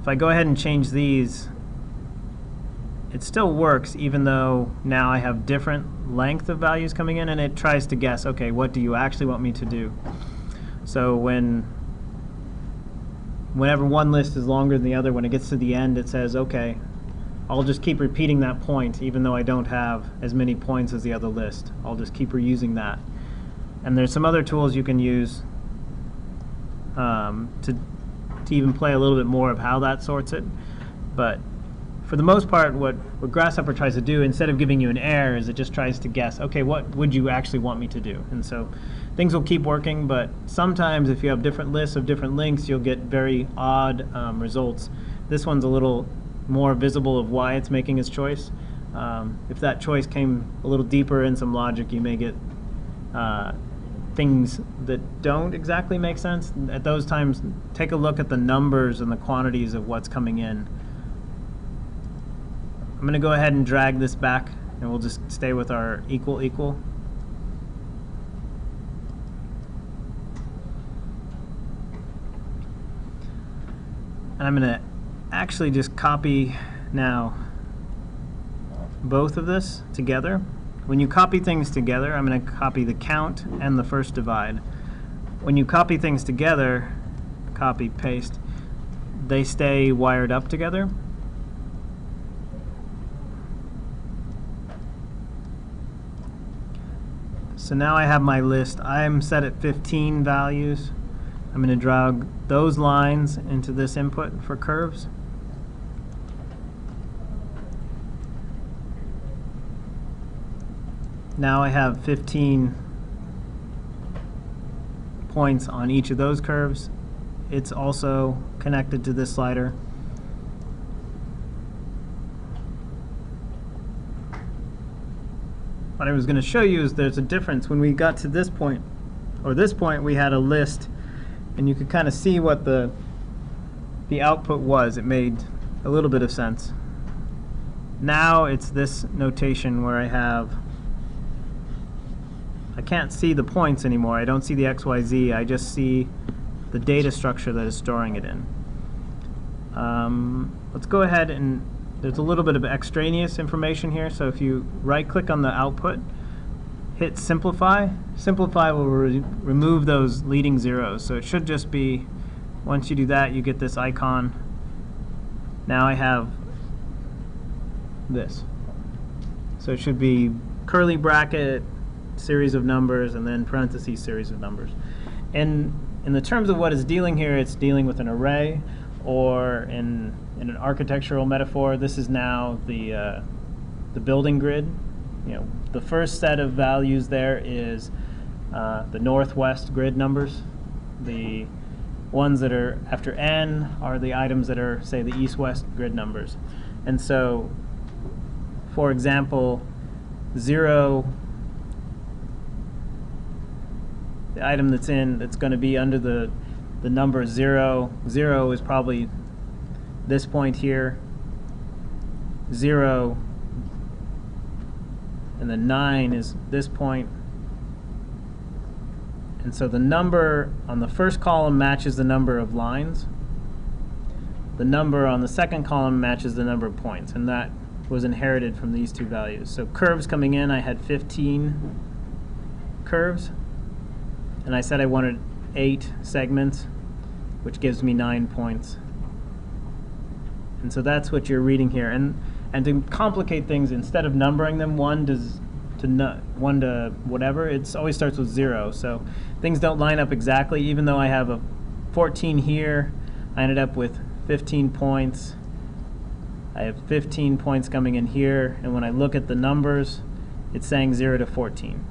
If I go ahead and change these, it still works even though now I have different length of values coming in, and it tries to guess, okay, what do you actually want me to do? So whenever one list is longer than the other, when it gets to the end, it says, okay, I'll just keep repeating that point even though I don't have as many points as the other list. I'll just keep reusing that. And there's some other tools you can use to even play a little bit more of how that sorts it. But for the most part, what Grasshopper tries to do, instead of giving you an error, is it just tries to guess, okay, what would you actually want me to do? And so things will keep working, but sometimes if you have different lists of different links, you'll get very odd results. This one's a little more visible of why it's making its choice. If that choice came a little deeper in some logic, you may get things that don't exactly make sense. At those times, take a look at the numbers and the quantities of what's coming in. I'm going to go ahead and drag this back, and we'll just stay with our equal, equal. And I'm going to actually just copy now both of this together. When you copy things together, I'm going to copy the count and the first divide. When you copy things together, copy, paste, they stay wired up together. So now I have my list. I'm set at 15 values. I'm going to drag those lines into this input for curves. Now I have 15 points on each of those curves. It's also connected to this slider. What I was going to show you is there's a difference. When we got to this point, or this point, we had a list, and you could kind of see what the output was. It made a little bit of sense. Now it's this notation where I can't see the points anymore. I don't see the X, Y, Z. I just see the data structure that is storing it in. Let's go ahead and there's a little bit of extraneous information here. So if you right-click on the output, hit Simplify. Simplify will remove those leading zeros. So it should just be, once you do that, you get this icon. Now I have this. So it should be curly bracket, series of numbers, and then parentheses, series of numbers. And in the terms of what it's dealing here, it's dealing with an array, or in an architectural metaphor, this is now the building grid. You know, the first set of values there is the northwest grid numbers. The ones that are after N are the items that are, say, the east-west grid numbers. And so, for example, 0, the item that's going to be under the number 0. 0 is probably this point here. 0, and then 9 is this point. And so the number on the first column matches the number of lines. The number on the second column matches the number of points, and that was inherited from these two values. So curves coming in, I had 15 curves, and I said I wanted 8 segments, which gives me 9 points. And so that's what you're reading here. And to complicate things, instead of numbering them 1 to whatever, it always starts with 0. So things don't line up exactly. Even though I have a 14 here, I ended up with 15 points. I have 15 points coming in here, and when I look at the numbers, it's saying 0 to 14.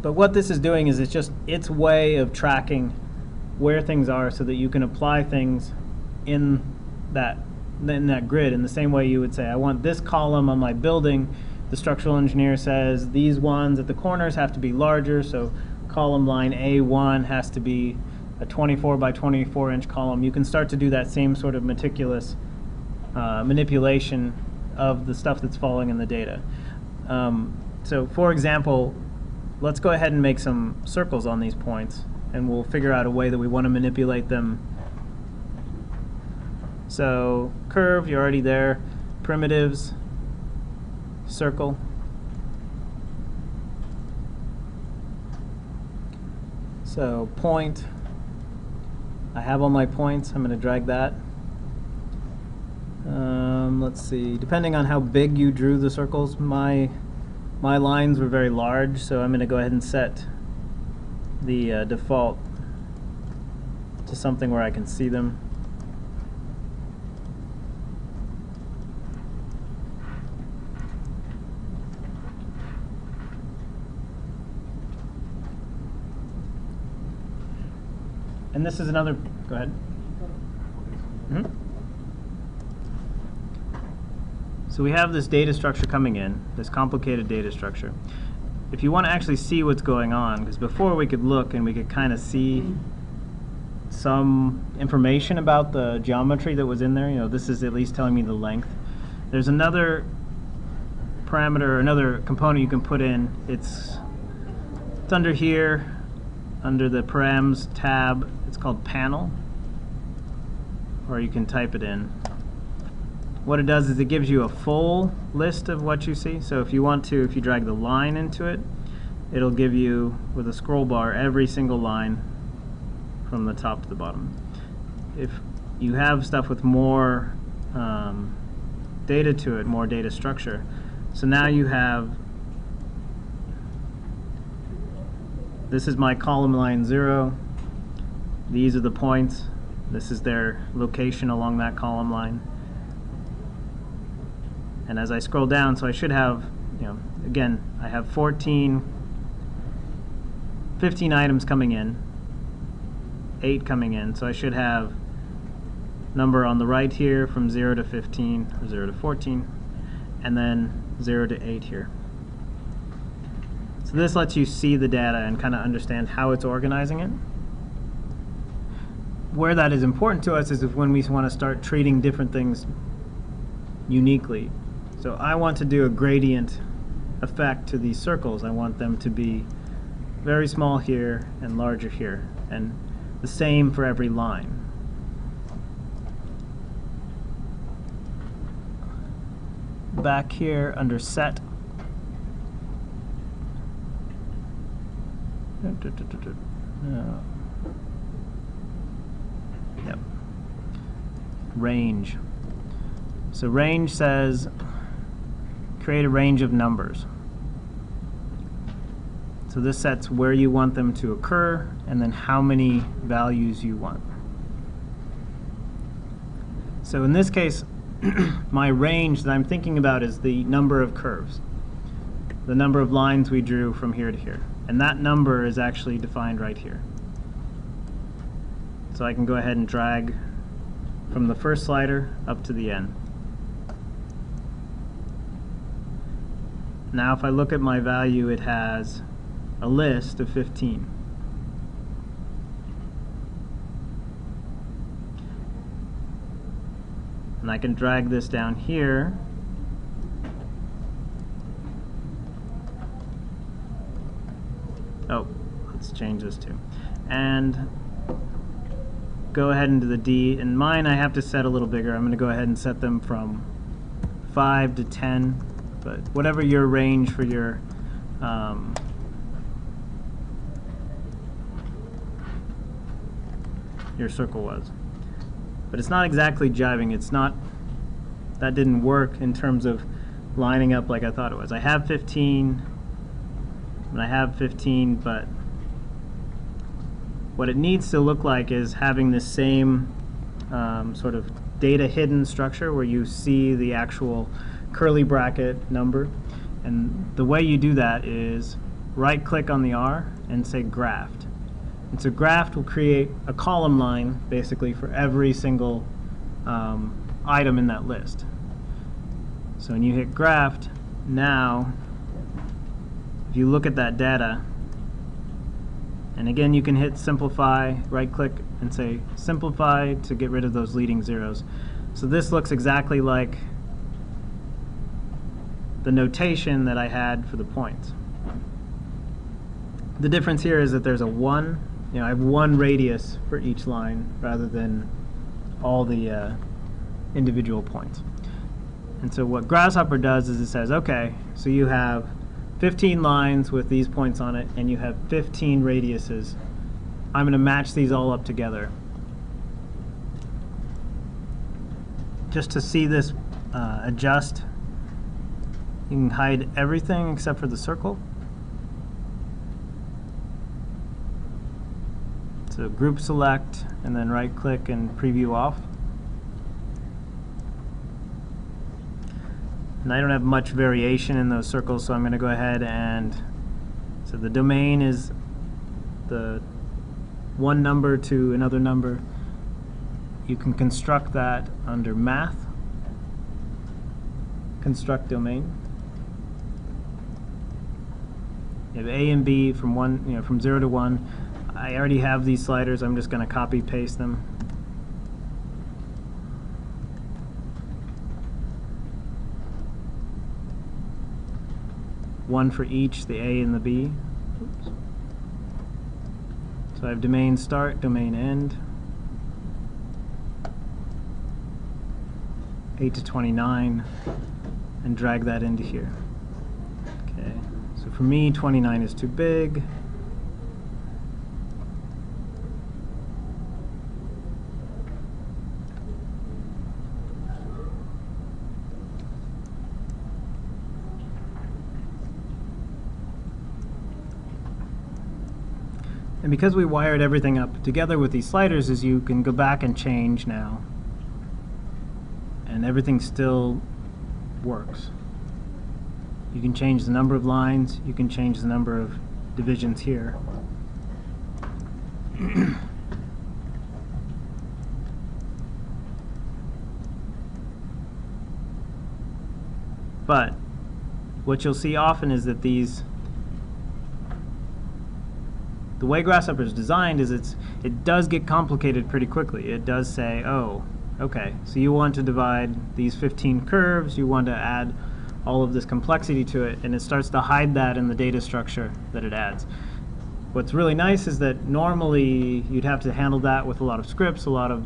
But what this is doing is it's just its way of tracking where things are so that you can apply things in that in that grid, in the same way you would say, I want this column on my building. The structural engineer says these ones at the corners have to be larger, so column line A1 has to be a 24 by 24 inch column. You can start to do that same sort of meticulous manipulation of the stuff that's falling in the data. So for example, let's go ahead and make some circles on these points, and we'll figure out a way that we want to manipulate them. So curve, you're already there. Primitives, circle. So point, I have all my points. I'm going to drag that. Let's see, depending on how big you drew the circles, my lines were very large, so I'm going to go ahead and set the default to something where I can see them. And this is another, go ahead. Mm-hmm. So we have this data structure coming in, this complicated data structure. If you want to actually see what's going on, because before we could look and we could kind of see some information about the geometry that was in there, you know, this is at least telling me the length. There's another parameter, another component you can put in. It's under here, under the params tab. It's called panel, or you can type it in. What it does is it gives you a full list of what you see. So if you want to, if you drag the line into it, it'll give you, with a scroll bar, every single line from the top to the bottom. If you have stuff with more data to it, more data structure, so now you have, this is my column line 0. These are the points. This is their location along that column line. And as I scroll down, so I should have, you know, again, I have 15 items coming in, 8 coming in, so I should have number on the right here from 0 to 15, or 0 to 14, and then 0 to 8 here. So this lets you see the data and kind of understand how it's organizing it. Where that is important to us is if when we want to start treating different things uniquely. So I want to do a gradient effect to these circles. I want them to be very small here and larger here, and the same for every line. Back here under set, yep. Range. So range says create a range of numbers. So this sets where you want them to occur and then how many values you want. So in this case, my range that I'm thinking about is the number of curves, the number of lines we drew from here to here. And that number is actually defined right here. So I can go ahead and drag from the first slider up to the end. Now if I look at my value, it has a list of 15. And I can drag this down here. Oh, let's change this too. And go ahead into the D. In mine, I have to set a little bigger. I'm going to go ahead and set them from 5 to 10. But whatever your range for your circle was. But it's not exactly jiving. It's not, that didn't work in terms of lining up like I thought it was. I have 15, and I have 15, but what it needs to look like is having the same sort of data hidden structure where you see the actual curly bracket number. And the way you do that is right click on the R and say graphed. And so graphed will create a column line basically for every single item in that list. So when you hit graphed, now if you look at that data, and again you can hit simplify, right click and say simplify to get rid of those leading zeros. So this looks exactly like the notation that I had for the points. The difference here is that there's a 1, I have 1 radius for each line rather than all the individual points. And so what Grasshopper does is it says, okay, so you have 15 lines with these points on it, and you have 15 radiuses. I'm going to match these all up together. Just to see this adjust, you can hide everything except for the circle. So group select, and then right click and preview off. And I don't have much variation in those circles, so I'm going to go ahead and, so the domain is the one number to another number. You can construct that under math, construct domain. You have A and B from from 0 to 1. I already have these sliders, I'm just going to copy paste them. One for each, the A and the B. Oops. So I have domain start, domain end, 8 to 29, and drag that into here. Okay, so for me, 29 is too big. And because we wired everything up together with these sliders, is you can go back and change now. And everything still works. You can change the number of lines, you can change the number of divisions here. But what you'll see often is that the way Grasshopper is designed is it does get complicated pretty quickly. It does say, oh, okay, so you want to divide these 15 curves, you want to add all of this complexity to it, and it starts to hide that in the data structure that it adds. What's really nice is that normally you'd have to handle that with a lot of scripts, a lot of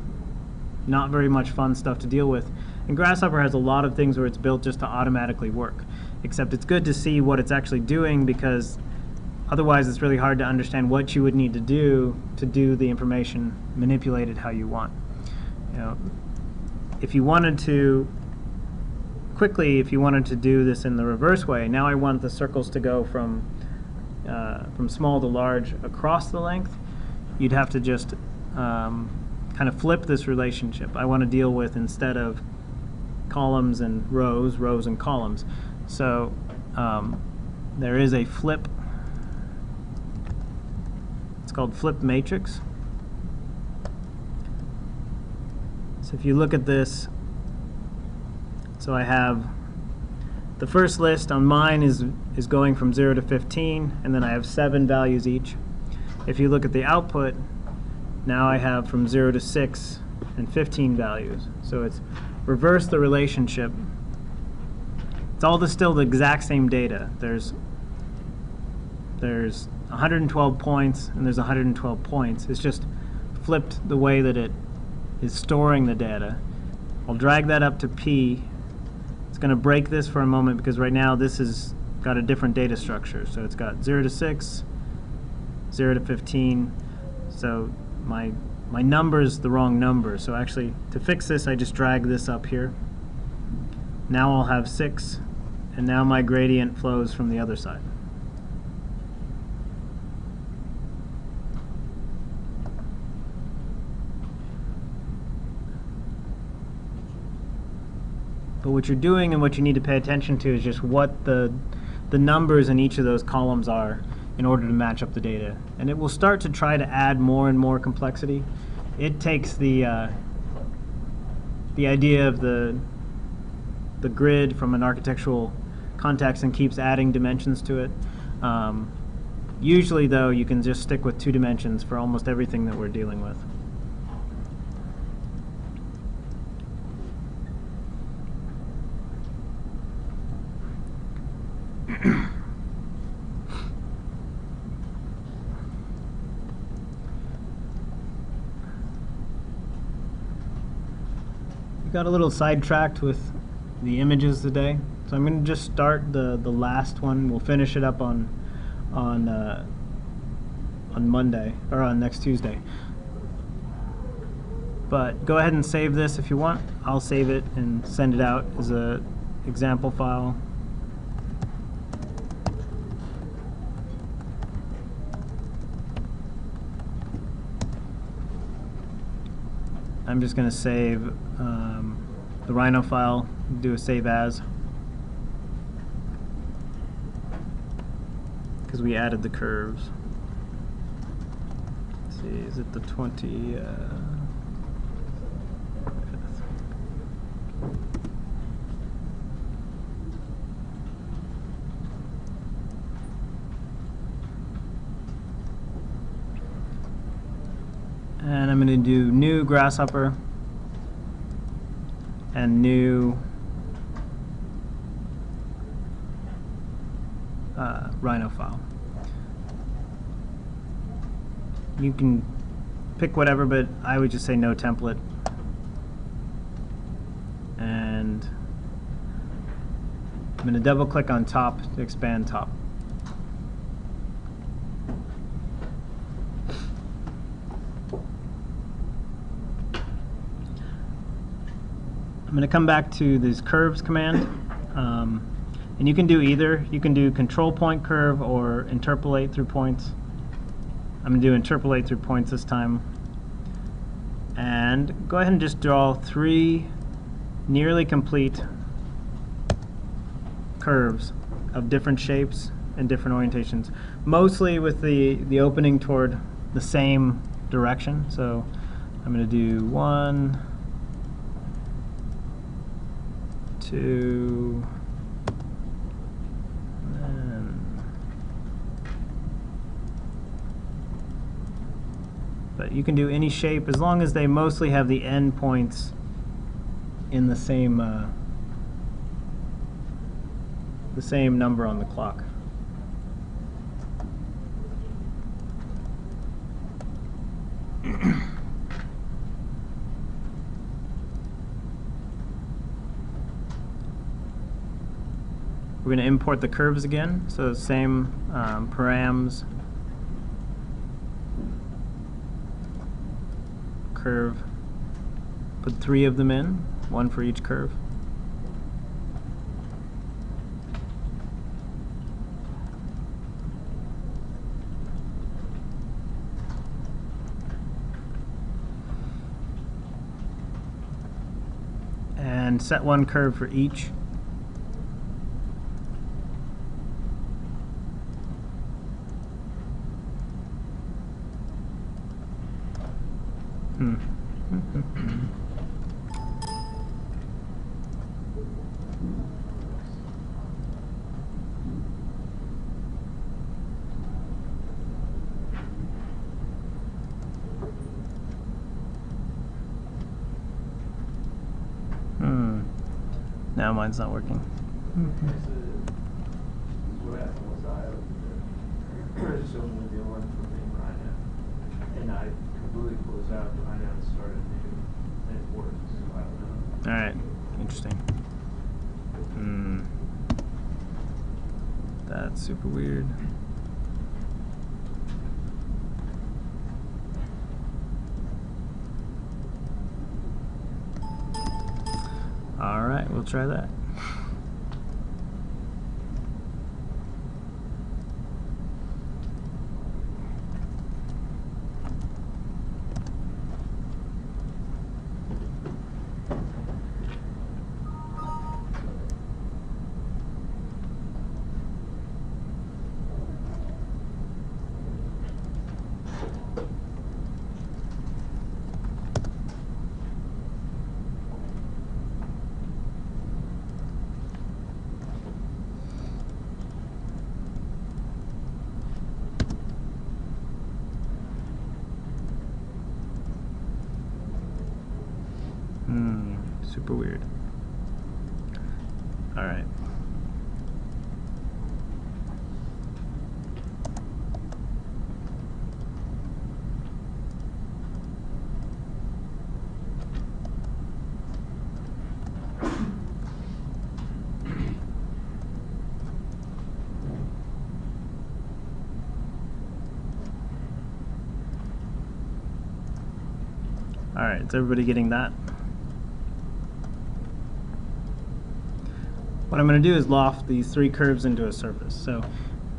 not very much fun stuff to deal with. And Grasshopper has a lot of things where it's built just to automatically work. Except it's good to see what it's actually doing, because otherwise it's really hard to understand what you would need to do the information manipulated how you want. If you wanted to do this in the reverse way, now I want the circles to go from small to large across the length, you'd have to just kind of flip this relationship. I want to deal with, instead of columns and rows, rows and columns. So there is a flip. It's called flip matrix. So if you look at this, so I have the first list on mine is going from 0 to 15, and then I have 7 values each. If you look at the output, now I have from 0 to 6 and 15 values. So it's reversed the relationship. It's all still the exact same data. There's 112 points and there's 112 points. It's just flipped the way that it is storing the data. I'll drag that up to P. It's going to break this for a moment because right now this has got a different data structure. So it's got 0 to 6, 0 to 15. So my number is the wrong number. So actually, to fix this, I just drag this up here. Now I'll have 6, and now my gradient flows from the other side. But what you're doing and what you need to pay attention to is just what the numbers in each of those columns are in order to match up the data. And it will start to try to add more and more complexity. It takes the the idea of the grid from an architectural context and keeps adding dimensions to it. Usually, though, you can just stick with 2 dimensions for almost everything that we're dealing with. We got a little sidetracked with the images today, so I'm going to just start the last one. We'll finish it up on Monday, or on next Tuesday. But go ahead and save this if you want. I'll save it and send it out as a example file. I'm just going to save the Rhino file, do a save as, because we added the curves. Let's see, is it the 20? And I'm going to do new Grasshopper and new Rhino file. You can pick whatever, but I would just say no template. And I'm going to double click on top to expand top. I'm going to come back to this curves command, and you can do either. You can do control point curve or interpolate through points. I'm going to do interpolate through points this time. And go ahead and just draw 3 nearly complete curves of different shapes and different orientations, mostly with the opening toward the same direction. So I'm going to do 1, 2, but you can do any shape as long as they mostly have the end points in the same number on the clock. We're going to import the curves again, so same params, curve, put 3 of them in, 1 for each curve. And set 1 curve for each. Now mine's not working. Just open the deal one for me right now, and I completely closed out right now and started new, and it works. So I don't know. All right, interesting. That's super weird. All right, we'll try that. Super weird. All right. All right, is everybody getting that? What I'm going to do is loft these three curves into a surface. So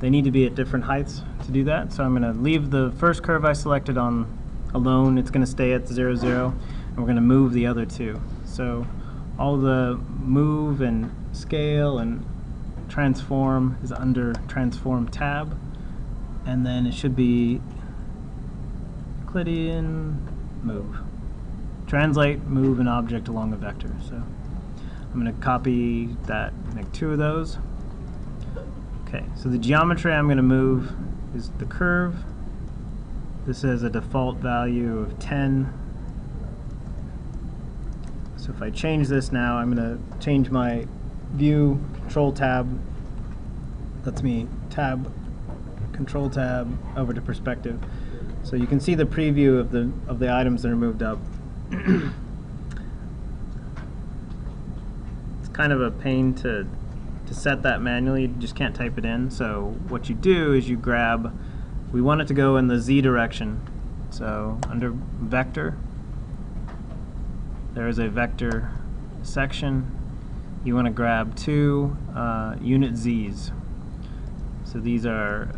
they need to be at different heights to do that. So I'm going to leave the first curve I selected on alone. It's going to stay at 0, 0, and we're going to move the other two. So all the move and scale and transform is under transform tab, and then it should be Euclidean move. Translate, move an object along a vector. So I'm going to copy that, make two of those. Okay, so the geometry I'm going to move is the curve. This has a default value of 10. So if I change this now, I'm going to change my view, control tab. Lets me tab, control tab over to perspective. So you can see the preview of the items that are moved up. It's kind of a pain to set that manually. You just can't type it in. So what you do is you grab, we want it to go in the Z direction. So under vector, there is a vector section. You want to grab two unit Z's. So these are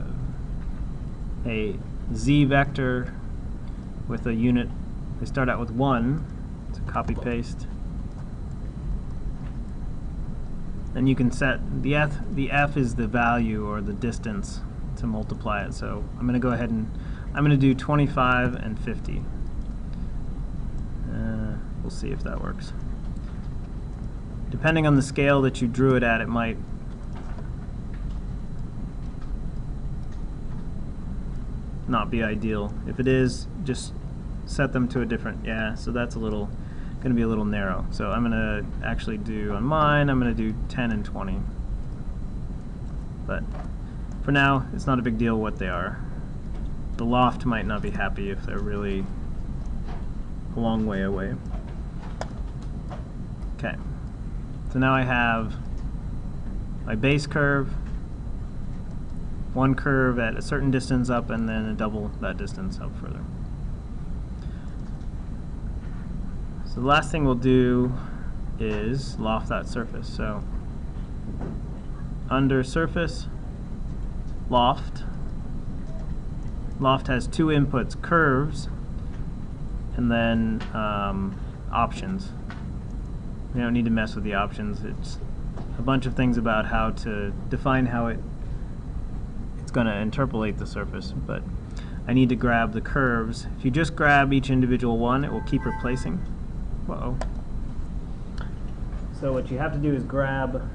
a Z vector with a unit. They start out with 1, so copy paste. And you can set the F is the value or the distance to multiply it. So I'm going to go ahead and I'm going to do 25 and 50. We'll see if that works. Depending on the scale that you drew it at, it might not be ideal. If it is, just set them to a different, so that's going to be a little narrow. So I'm going to actually do, on mine, I'm going to do 10 and 20. But for now, it's not a big deal what they are. The loft might not be happy if they're really a long way away. Okay, so now I have my base curve, one curve at a certain distance up, and then a double that distance up further. So the last thing we'll do is loft that surface. So under surface, loft. Loft has two inputs, curves, and then options. We don't need to mess with the options. It's a bunch of things about how to define how it's going to interpolate the surface, but I need to grab the curves. If you just grab each individual one, it will keep replacing. Uh-oh. So what you have to do is grab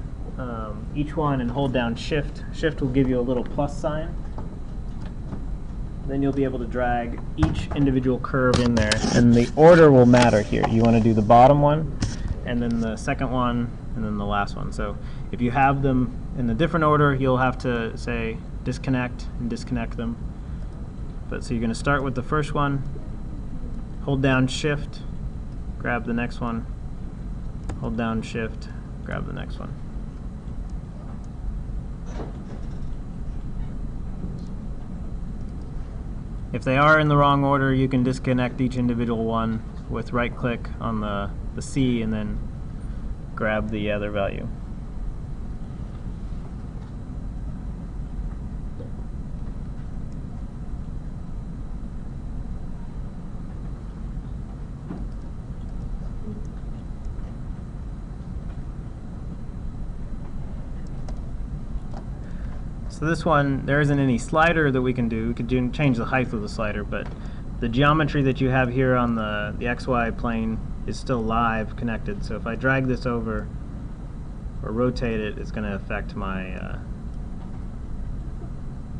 each one and hold down Shift. Shift will give you a little plus sign. Then you'll be able to drag each individual curve in there, and the order will matter here. You want to do the bottom one, and then the second one, and then the last one. So if you have them in a different order, you'll have to say disconnect and disconnect them. But so you're going to start with the first one, hold down Shift, grab the next one, hold down Shift, grab the next one. If they are in the wrong order, you can disconnect each individual one with right-click on the C and then grab the other value. So this one, there isn't any slider that we can do. We could change the height of the slider, but the geometry that you have here on the XY plane is still live connected. So if I drag this over or rotate it, it's going to affect my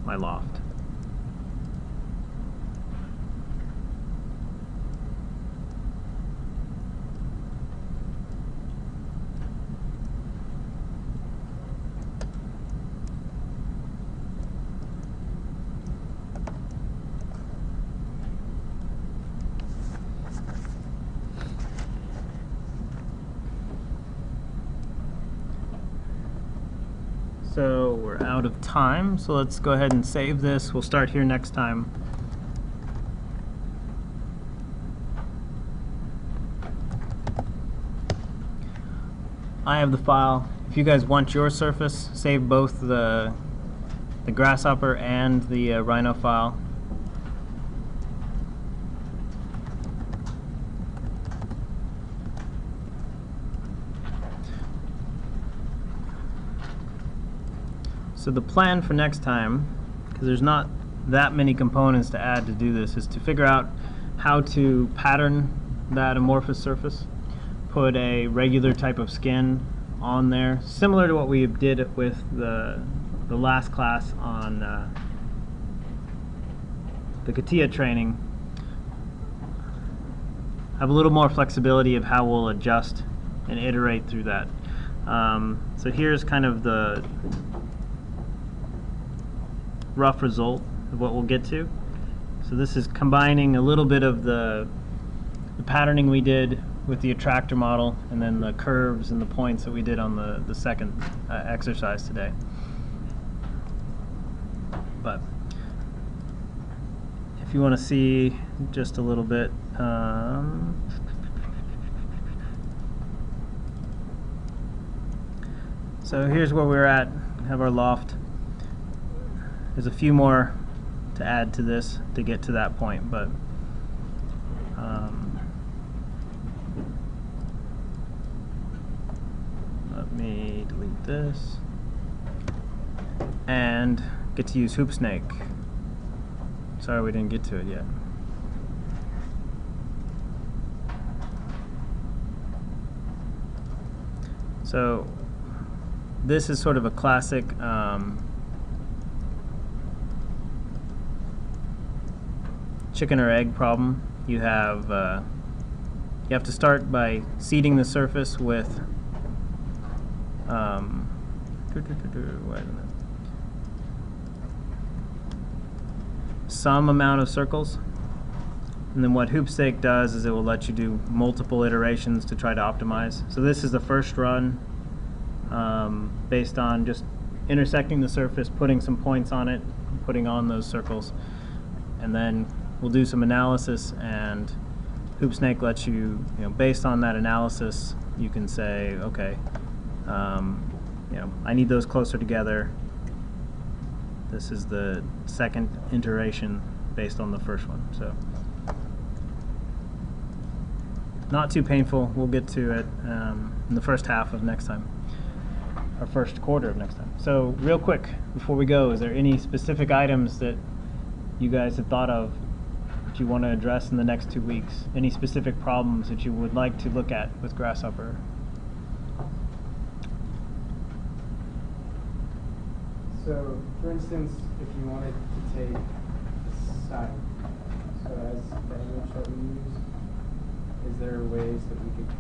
my loft. So we're out of time, so let's go ahead and save this. We'll start here next time. I have the file. If you guys want your surface, save both the Grasshopper and the Rhino file. So the plan for next time, because there's not that many components to add to do this, is to figure out how to pattern that amorphous surface, put a regular type of skin on there, similar to what we did with the last class on the CATIA training. Have a little more flexibility of how we'll adjust and iterate through that. So here's kind of the rough result of what we'll get to. So this is combining a little bit of the patterning we did with the attractor model and then the curves and the points that we did on the second exercise today. But if you want to see just a little bit, so here's where we're at, have our loft. There's a few more to add to this to get to that point, but let me delete this and get to use Hoop Snake. Sorry we didn't get to it yet. So this is sort of a classic chicken or egg problem. You have to start by seeding the surface with wait a minute, some amount of circles, and then what Hoopstake does is it will let you do multiple iterations to try to optimize. So this is the first run based on just intersecting the surface, putting some points on it, putting on those circles, and then we'll do some analysis, and Hoopsnake lets you, based on that analysis, you can say, okay, I need those closer together. This is the second iteration based on the first one. So not too painful. We'll get to it in the first half of next time, or first quarter of next time. So real quick, before we go, is there any specific items that you guys have thought of that you want to address in the next 2 weeks? Any specific problems that you would like to look at with Grasshopper? So, for instance, if you wanted to take the site, so as the image that we use, is there ways that we could